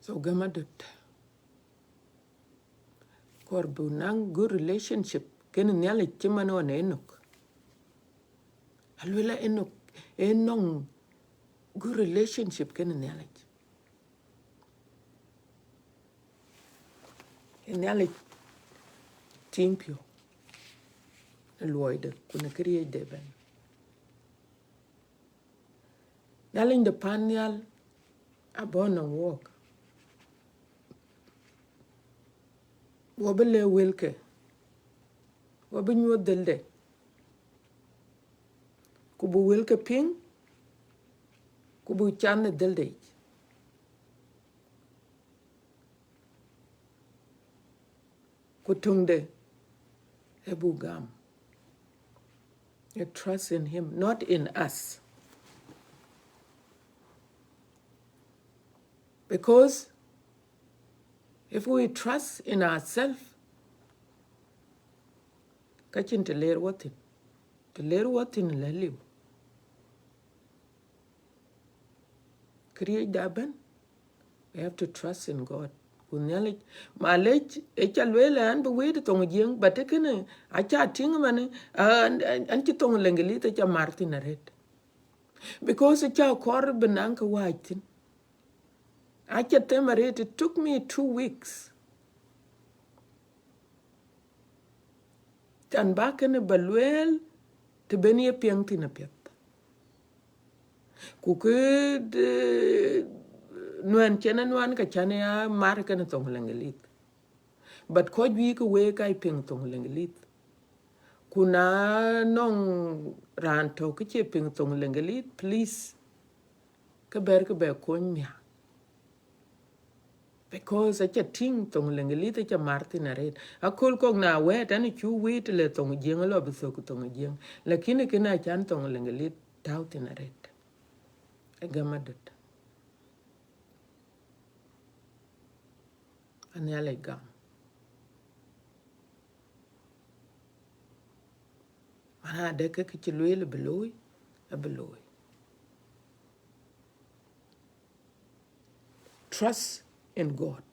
So gamadot korbu nang good relationship ken nyale che mano ne enok. Alwela enok enong good relationship ken nyale. Nyale timpio loide kuna kriye deben. Nyale in the panyal abona walk. Wabele wilke wabinyo delde kubu wilke ping kubu chane delde kutungde ebu gam. You trust in him, not in us. Because if we trust in ourselves, kachin te ler watin la liu. Create daban, we have to trust in God. Kunyalik malech echalwele an be wede tong jeng batekene acha ting mane an ti tong lengeli te cha martin red. Because acha kor benanka waitin. Acha temaret, it took me 2 weeks. Tan bakene balwel te benie piang tina piat. Kuke nuan chena nuan ka chane ya mar kana tong lengelit. But ko bi ko we kai ping tong lengelit. Kuna nong ran to ke che ping tong lengelit, please ke ber kon mia. Because acha ting tong lengelit acha martin red. Akol kog na we tani chu wit le tong jeng lo biso ku tong jeng. Lakini kina chan tong lengelit tautin red. Gamadut. Anyale gam. Mana deke ke Luel beloy, a beloy. Trust in God.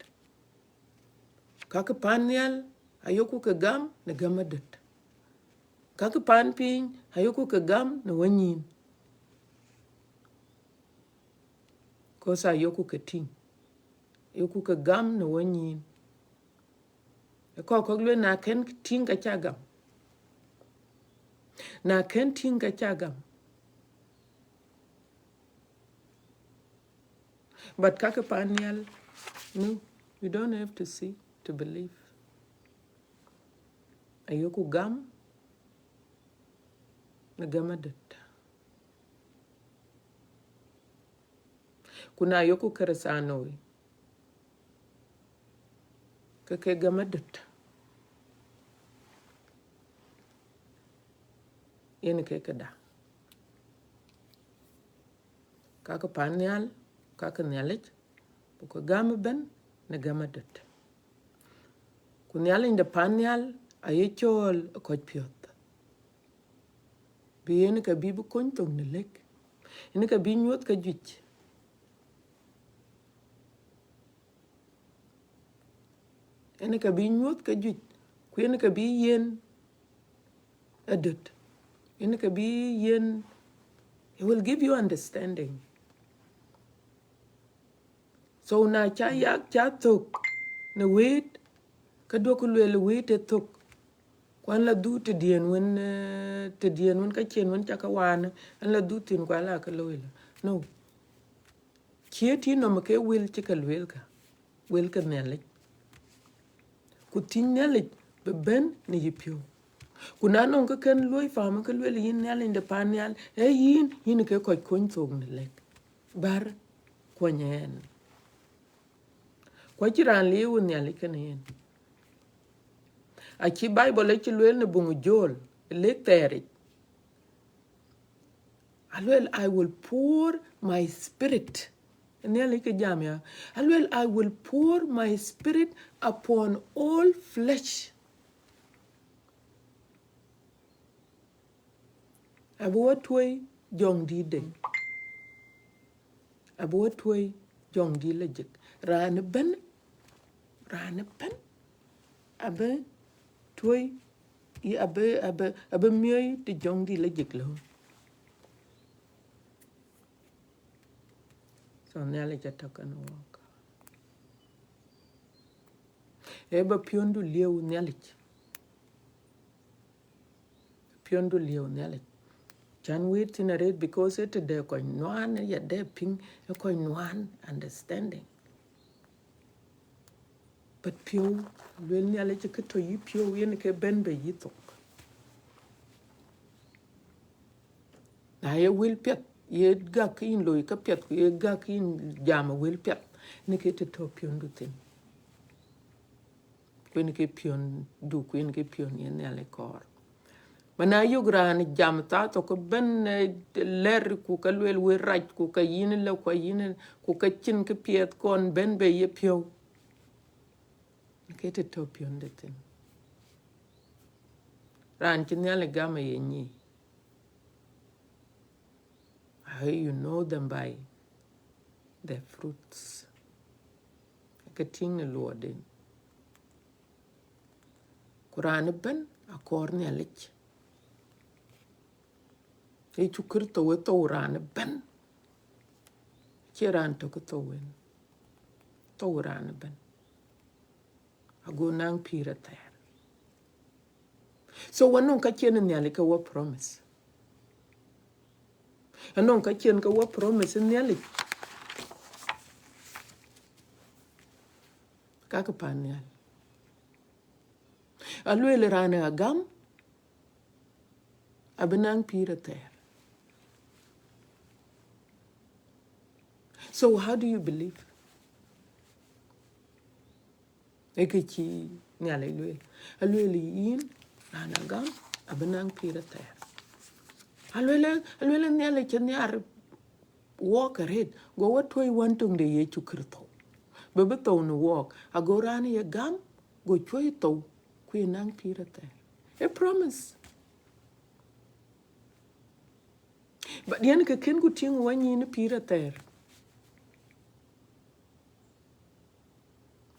Kaka panyal ayoku ke gam na gamadut. Kaka pan pin ayoku ke gam na wanyin. Kosa ayoku ke ting. Ayoku ke gam na wanyin. Ko koglwe na ken ting ka chagam. Na ken ting ka chagam. But kaka panyal, no, you don't have to see to believe. Ayoku gam na gamadut. Kuna ayoku keresanoi. Kake gamadut. Yen keke da. Kaka panyal, kaka nyalit, buko gama ben na gamadut. Kunyal in the panyal, ayechol a koj piot. Bien ka bi bu kon tong ne lek. Ene ka bi nyot ka juch. Ene ka bi nyot ka juch. Ku ene ka bi yen adot. Ene ka bi yen. It will give you understanding. So na cha yak cha tok na wait ka do ku le wait e tok. Kwan la du te dien wen ka chen wen cha ka wan an la du tin kwa la ka loila. No. Kieti no ma ke wil ti ka wel ka. Wel ka nele. Ku tin nele be ben ni yipyo. Ku na non ka ken loy fa ma ka wel yin nele inde pan yal e yin ke ko kon tog ne lek. Bar ko nyen. Kwa jiran liwu nele ka yen. A chi Bible e chi wel ne bungu jol le teri. Alwell, I will pour my spirit. Alwell, I will pour my spirit upon all flesh. Abuatway jong di ding. Abuatway jong di legit. Rane ben. Abe tway. Abe mioi di jong di legit lo. So nyale jatakan walk. Eba piondu liu nyalich. Piondu liu nyalich. Chan wait in a red because it de ko nuan ya de ping ko nuan understanding. But pio wel nyalich ke to yi pio yen ke ben be yitok. Na ye wil pet ye ga kin loy ka pet ye ga kin jama wil pet ne ke to piondu tin. Kwen ke pion du kwen ke pion yen yale kor. Mana yugran jam ta to ko ben ler ku ka lwel we raj ku ka yin la ko yin ku ka chin ke piet kon ben be ye pio. Ke to pion de tin. Ran chin yale gama ye ni. How you know them by their fruits. Ka ting lo den. Quran ben a kor ne lich. E chukur to we to ran ben. Chiran to ko to wen. To ran ben. Ago nang pira ter. So wanon ka chen ne ale ka wa promise. Anon ka chen ka wa promise ne ale. Ka ka pan ne. Alwel rana agam abenang pira ter. So how do you believe? Ekechi ne ale lwel. Alwel yin rana agam abenang pira ter. Alwel ne ale chen yar walk ahead. Go what way one tung de ye chukrito. Bebe to no walk. Ago rana ya gam go choi to ku nang pira ter. A promise. But yen ka ken ku ting wanyi ni pira ter.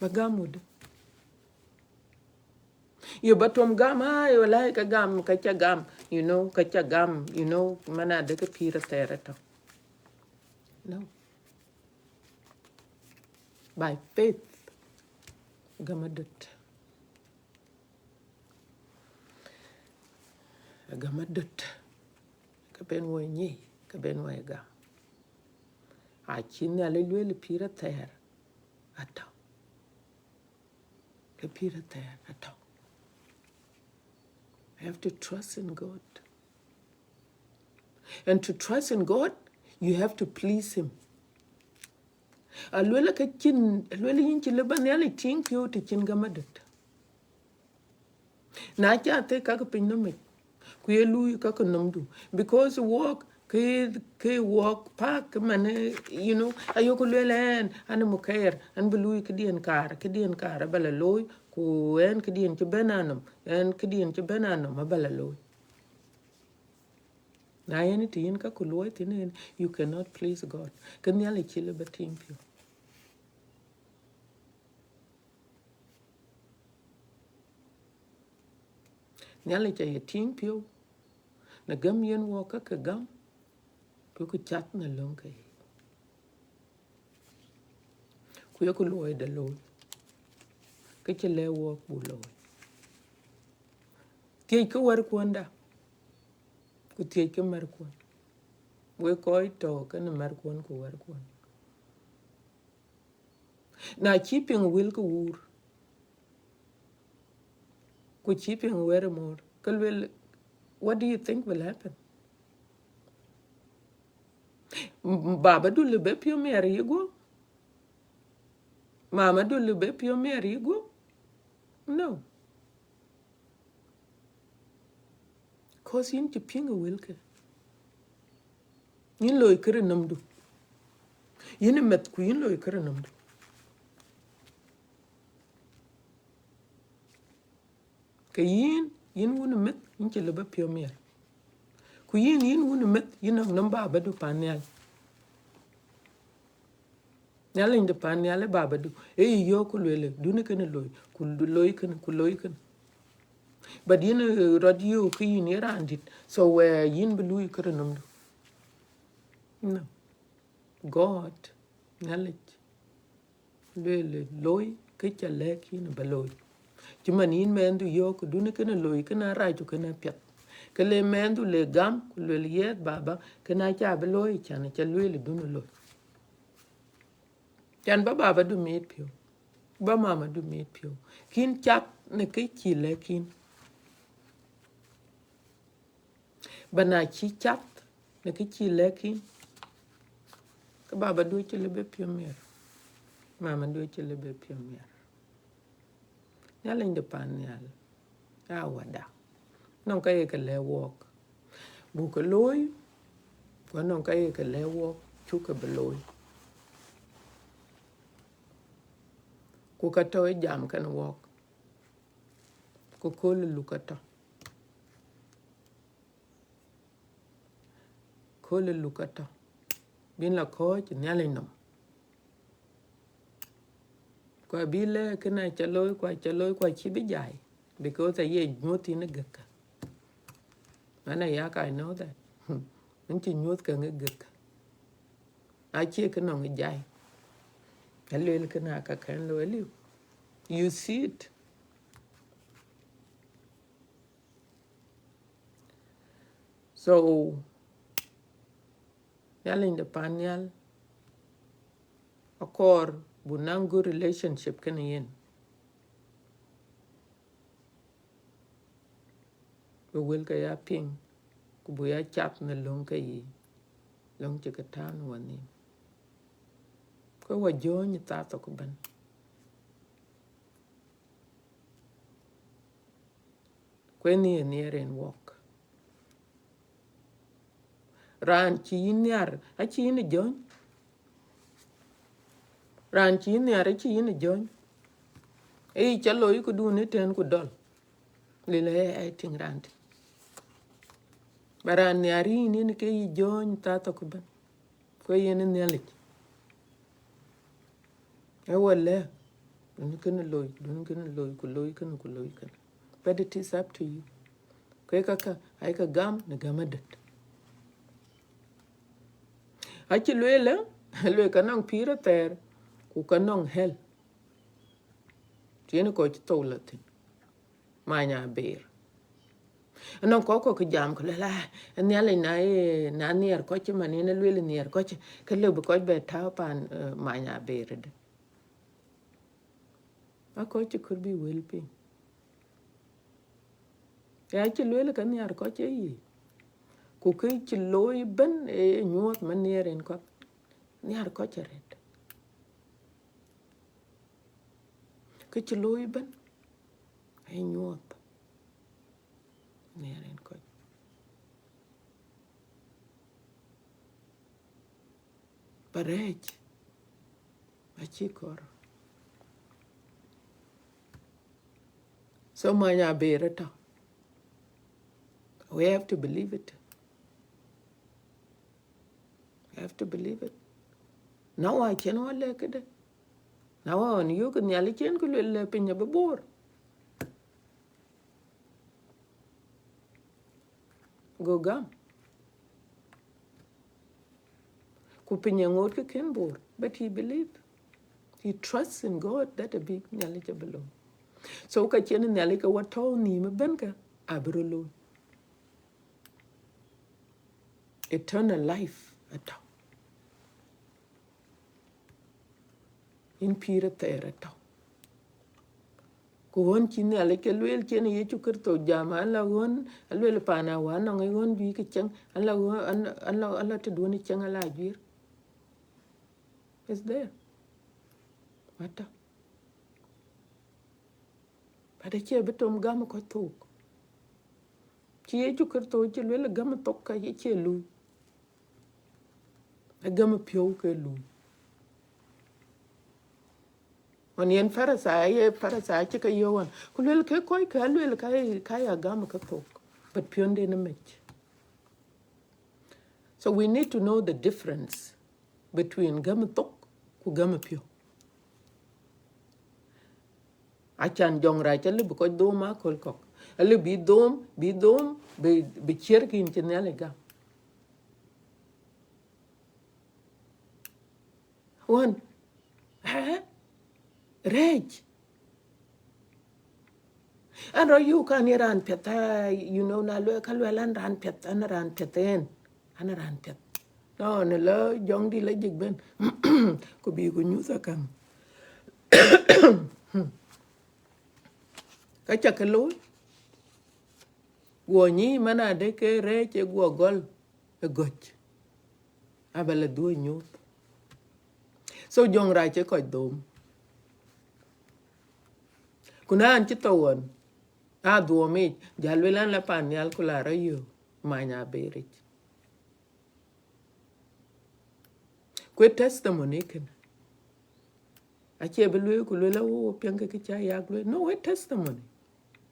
Bagamud. You batom gam you like a gam kacha gam, kacha gam, mana de ka pira ter to. No. By faith. Gamadut. Gamadut. Ka ben wo nyi, ka ben wo gam. A chin ale lwel pira ter ato. Ka pira ter ato. I have to trust in God. And to trust in God, you have to please Him. Alwela ka chin, alwela yin chileban yale ting pyo te chin gamadut. Na cha te ka pinome. Kuye lui ka nomdu. Because walk ke walk park man ayoko lelen an mukair an belui kdien kar bala loy ku en kdien ci benanum en kdien ci benanum bala loy. na yen ti yin ka ku loy tin you cannot please God kan ya le chile batim pio nya le che tin pio na gam yen wo ka gam ku chat na long kai ku yo ku loy de loy cái che le wo bu loy tie ku war ku nda ku tie ke mar ku we koy to kan mar ku war ku na keeping will ku wur ku keeping where more will what do you think will happen baba du le be pio mer yigo mama du le be pio mer yigo no cause yin keeping will ke yin loy kere namdu yin met ku yin loy kere namdu ke yin wunu met yin che le be pio mer ku yin wunu met yin nam baba du panel nyala inde pan nyala baba du e yo ku lele du ne ken loy ku loy ken but yin radio ku yin randit so yin bu lui kere namdu no God knowledge lele loy ke cha leki ne baloy chuma nin mendu yo ku dune kana loy kana raju kana pet kele mendu le gam ku le yet baba kana cha baloy chana cha lele dune loy chan ba baba du met pio ba mama du met pio kin chap ne ke chi lekin bana chi chap ne ke chi lekin ka baba du chi le be pio mer mama du chi le be pio mer nyala inde pan nyala awada non ka ye ke le walk bu ko loy ko non ka ye ke le walk chu ke beloy ku ka to jam kan walk ku ko lu ka to ko lu ka to bin la ko ti nyala no ko bi le kana chaloy kwa chi bi jai because ye nyoti ne gaka ana ya ka I know that nti nyot ka ne gaka a chi ka no jai alel kana ka kan lo liu you see it so yala in the panyal akor bunangu relationship kan yen we will ka ya ping ku bu ya chap na long ka yi long che ka tan wani ko wa jo ni ta to ko ban ko ni ren walk ran chi nyar a chi ni jon ran chi nyar a chi ni jon e chalo yi ku du ni ten ku dol le le ai ting ran baran nyari ni ke yi jon ta to ko ban ko yen ni le e wala dun kan loy ku loy kan but it is up to you kai kaka ai ka gam na gamadat achi luele lue kanang pira ter ku kanong hel tiene ko chi tolatin manya ber anong ko jam ko la nyale na nier ko chi manine luele nier ko chi ke le ko be ta pan manya ber de a ko chi could be well ping ya chi luele kan nier ko chi yi ku ke chi loy ben e nyot manier en ko nier ko chi red ke chi loy ben e nyot nier en ko parech achi kor so manya ber ta we have to believe it I have to believe it. Now I can all like it. Now on you can yell again, go le pinya before. Go gum. Kupinya ngot ken bor, but he believed. He trusts in God that a big knowledgeable. So ka chen nyalika what told ni me benka abrolo. Eternal life at all. In pira there at all. Ko won chin nyalika luel chen ye chukerto jama la won alwel pana wan no ngon bi ke chen ala ala te doni chen ala jir. It's there. What? But I can't betom gam ko tok. Chi ye chukerto chi luel gam tok ka ye che lu. A gam pio ke lu. On yen farasa chika yowan kulel ke koy ka lel kai agam ka tok but pionde na mech. So we need to know the difference between gam tok ku gam pio. Achan jong ra chale bu ko do ma kol kok ale bi dom be cherkin chenale gam one rage. And you can ran peta, you know, na lo kalwelan ran pet, an ran peten, an ran pet. No, ne lo jong di la jig ben. Ko bi ko nyusa kam. Ka chakalo. Wo ni mana de ke re che go gol e goch. Abala do nyut. So jong ra che ko dom. Kuna an chitawon. A do me jalwelan la pan yal kula ra yo manya berich. Kwe testimony ken. Ache belwe kulwela wo pianke kicha yaglwe. No, we testimony.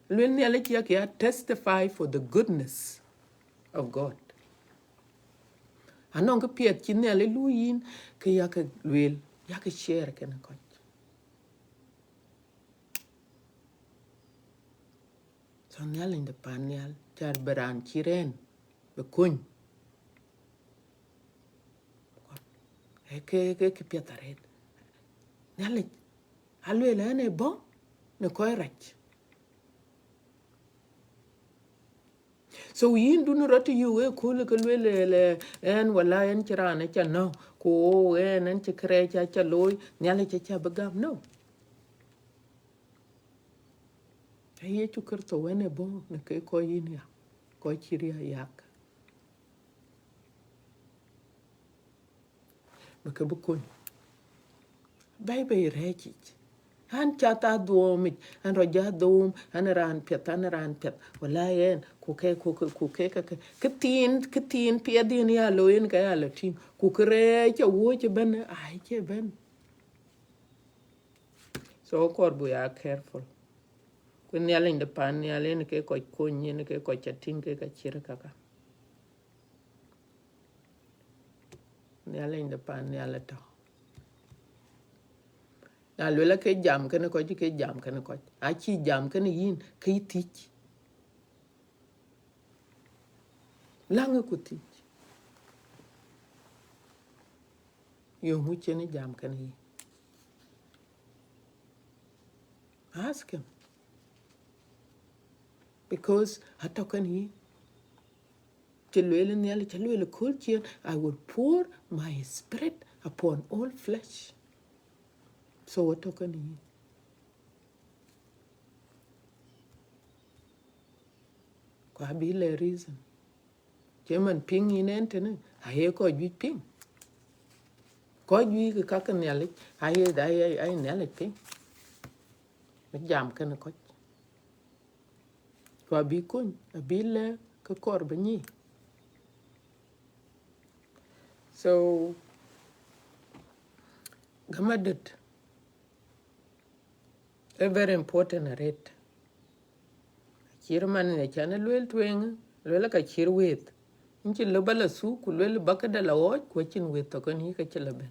Lwen ni aleki yake ya testify for the goodness of God. Anong ke piet chine ale luyin ke yake lwel yake share kena koch. So nyal in the panyal char beran chiren be kuny. Ke pietaret. Nyal alwel ane bon ne koy rach. So yin do not rot you we cool le en wala en chirana cha no ko en chikre cha loy nyale cha bagam no. Hey tu kerto wene bon ne ke ko yin ya ko chiria yak. Me ke bukun. Baby rechich. Han chata duomit, han roja duom, han ran pet, wala yen, kuke, ketin piathde ni aloin ka alotin, kukre cha woche ben, ay che ben. So korbu ya careful. Kun yala in the pan, yala ni ke koi kunyi, ni ke koi chatin ke kachira kaka. Yala in the pan, yala to. Na lwela ke jam kene ko ke jam kene ko achi jam kene yin ke tich langa ku tich yo mu chene jam kene yin ask him because hatokan yin chelwele ni ale chelwele kulchi I will pour my spirit upon all flesh. So what token yin kwa bile reason German ping in entene aye ko ju ping ko ju ke kakan yale aye nale ping jam kene ko ko bi kun bile ke kor bani. So gamadet a very important rate kirman ne chana luel tweng luel ka chir wet inchi lo bala su ku le baka da la o ko chin we to kan hi ka chila ben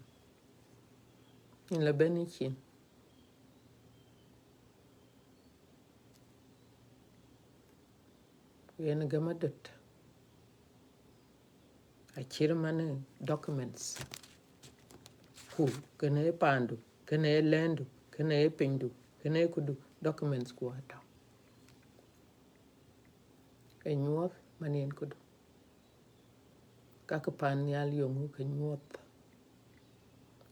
in la ben chin yen gama dot a chir man documents ku kene pandu kene lendu kene pindu kene kudu documents ku ata e nyuoth manien kudu kaka pan yal yongu ka nyuoth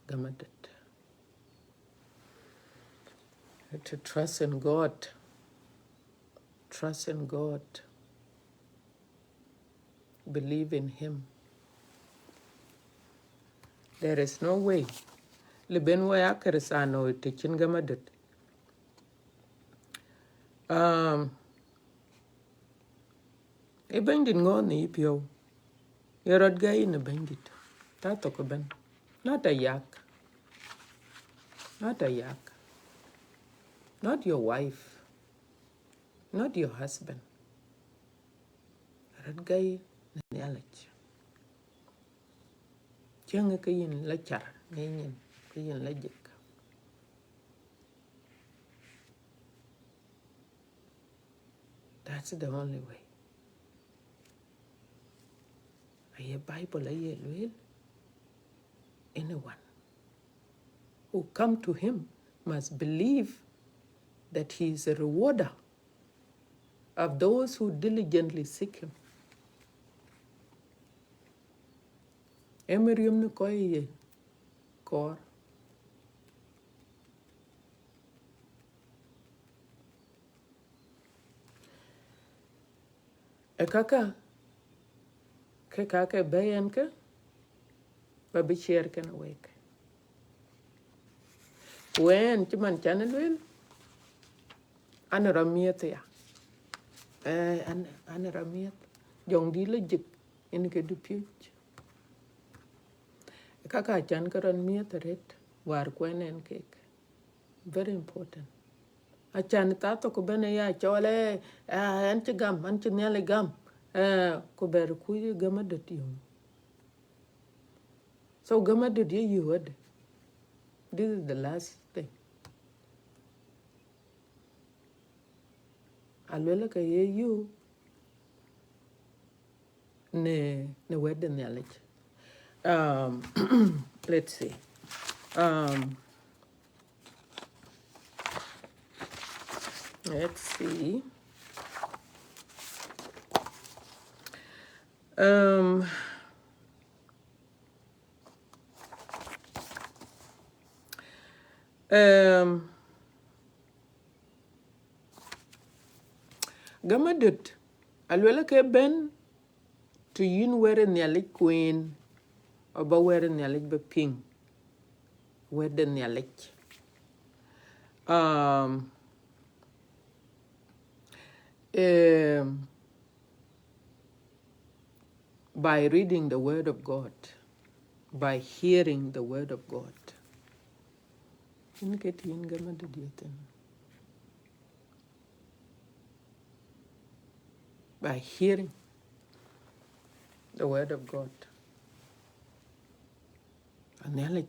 gama dot to trust in God. Trust in God. Believe in Him. There is no way. Liben wa akarisano tichin gamadut. E bandit ngo ni pio. Yerod gay in a bandit. Tato ben. Not a yak. Not a yak. Not your wife. Not your husband. Rod gay na nyalach. Changa kayin lachar. Ngayin kayin lajik. That's the only way. Aye Bible aye Luel. Anyone who come to him must believe that he is a rewarder of those who diligently seek him. Emerium no koye kor. Ekaka ke kaka bayan ka babicher kan awake. When chiman channel will an ramiet ya. An ramiet jong di lejik in ke du puch. Kaka chan karan miet ret war kwenen cake. Very important. Achan tato ko bene ya chole anchi gam anchi nyale gam ko ber kuye gama datiyum. So gama did you would. This is the last thing. Alwela ka ye you ne wed the knowledge. Let's see. Let's see. Gamadut alwela ke ben to yin were nyalik queen oba were nyalik be ping were the nyalik by reading the word of God, by hearing the word of God. By hearing the word of God. And then like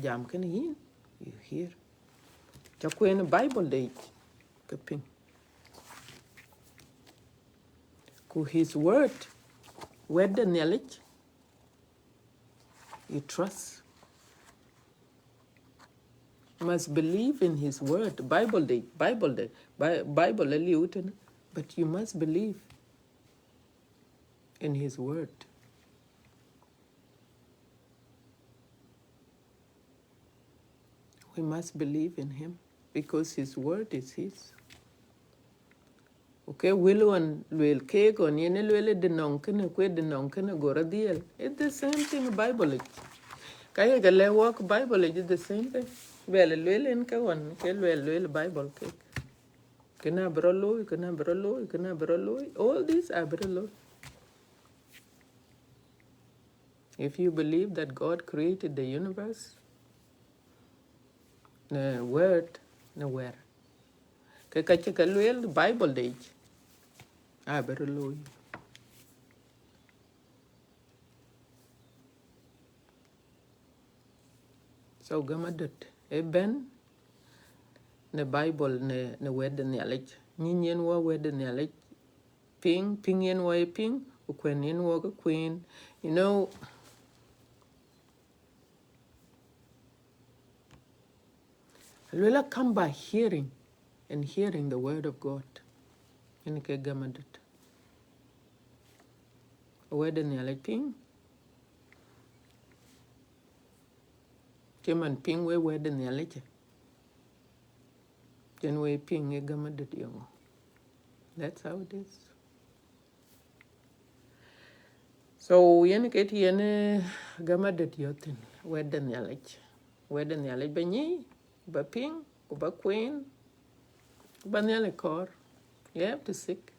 jam can you hear. Chakwe in the Bible date. Kaping. Ku his word. Word the knowledge. You trust. You must believe in his word. Bible day. Bible but you must believe in his word. We must believe in him because his word is his. Okay, Willow and Luel cake on Yene Luel de Nonkene, quid the Nonkene Goradiel. It's the same thing, Bible. Kaya gale walk Bible is the same thing. Well, Luel in Kawan, Luel Bible cake. Kana brolo, kana brolo, kana brolo. All these are brolo. If you believe that God created the universe, the word, nowhere. Kakachakalwell, Bible age. Brolo. so gamadut e ben the Bible ne word ne alej nyen wo word ne alej ping yen wo e ping ukwen yen wo ko queen. You know, Luel come by hearing and hearing the word of God. In ke gamadut word ne alej ping keman ping we word ne alej ken we ping e gamadut yongo. That's how it is. So yen ke yen gamadut yotin word ne alej banyi ba ping ba queen ba ne kor. You have to seek.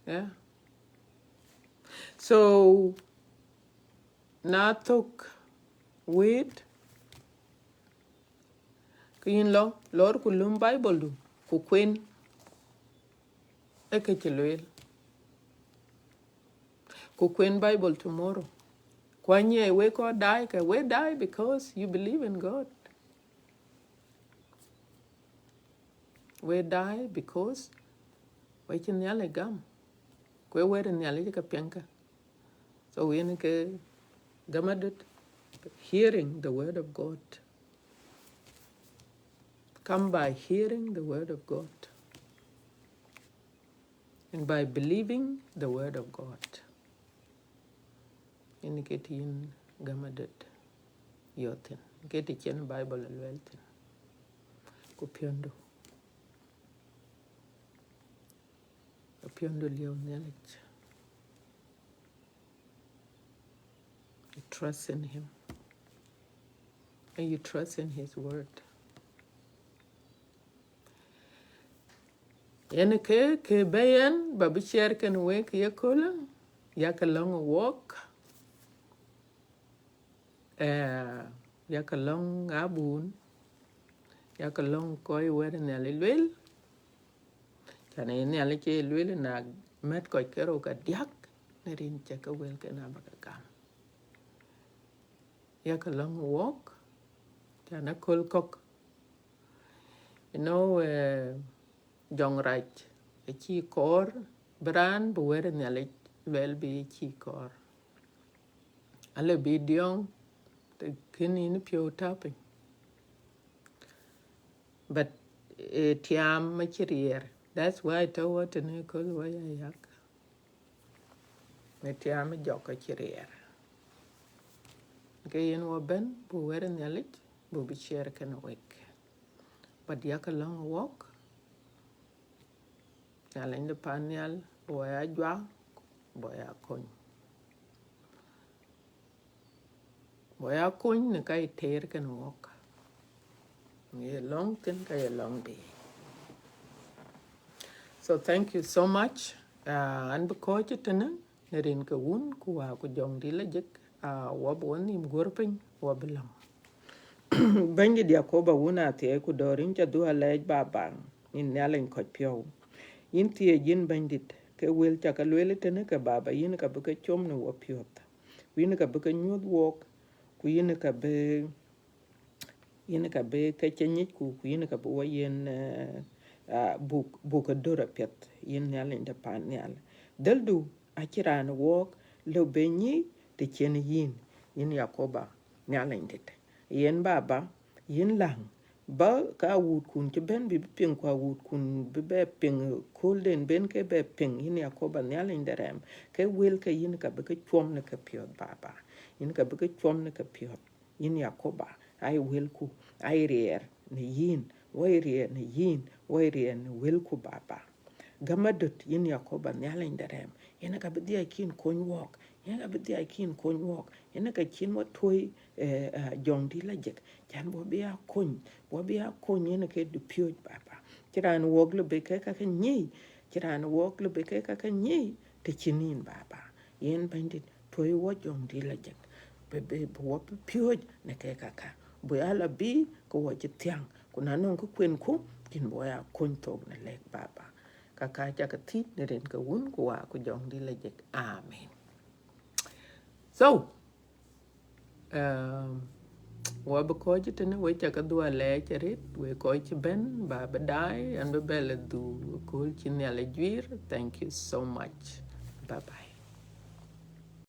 Yeah. So na tok wait kin lo lor kulum Bible du ku queen ekechilwel ku queen Bible tomorrow. Kwanye we ko die ka we die because you believe in God. We die because we can nyale gam. Kwe we nyale ka pianka. So we ke gamadut hearing the word of God. Come by hearing the word of God and by believing the word of God. Indicate in gamadut yotin. Get it in Bible and weltin. Kupiondo. Kupiondo leo knowledge. You trust in him. And you trust in his word. Yen ke bayan babi share kan wake yakola. Yak a long walk. Yak a long abun. Yak a long koi where nally will. Can I nearly will na met koi kero ka diak. Nerin check a will can abakam. Yak a long walk. Can a cool cock. You know, Jong right. A chi core. Brand, but where nearly well be chi core. Ale be diong. The kin in pure tapping. But tiam machirier. That's why I told what to call why I yak. Me tiam joka chirier. Okay, you know ben, bu wearing the lich, bu be share can awake. But yak a long walk. Yaling the panyal, boy a jwa, boy a coin. Boy a coin, the guy tear can walk. A long thing, a long day. So thank you so much. And because it nerin ka wun kuwa ku jong di la jek wabon im gorpin wabelang. Bangi dia ko ba wuna te ku dorin cha du alej babang in nyalen ko pyo. In tie yin bandit ke wel cha ka lele tene ka baba yin ka buka chom no wa pyot. Yin ka buka nyod wok ku yin ka be ka chenyit ku yin ka bu yen buka dora pet yin nyalen da pan nyal. Deldu akiran wok lo benyi te chen yin Yakoba nyalen dit. Yen baba yin lang ba ka wut kun ke ben bi ping kwa wut kun bi be ping kulden ben ke be ping yin Yakoba nyalen derem ke wel ke yin ka be ke chom ne ke pyot baba yin ka be ke chom ne ke pyot yin Yakoba ai wel ku ai rier ne yin wai rier ne yin wai rier ne wel ku baba gamadut yin Yakoba nyalen derem yin ka be dia kin kon wok yin ka be dia kin kon wok yin ka kin wa toy jong di la jek chan bo bia kon yin ke du pyot baba kiran wok le be ke ka nyi kiran wok le be ke ka nyi te chinin baba yin bandit toy wo jong di la jek be bo pyot ne ke ka bo ala bi ko wo tiang kuna non ko kwen ku kin bo ya kon tok ne lek baba kaka ja ka ti ne ren ka wun ko wa ko jong di la jek amen. So wa ba ko ci tane we ca ka dua le ci rit we ko ci ben ba ba dai an ba bele du ko ci ne la juir. Thank you so much. Bye bye.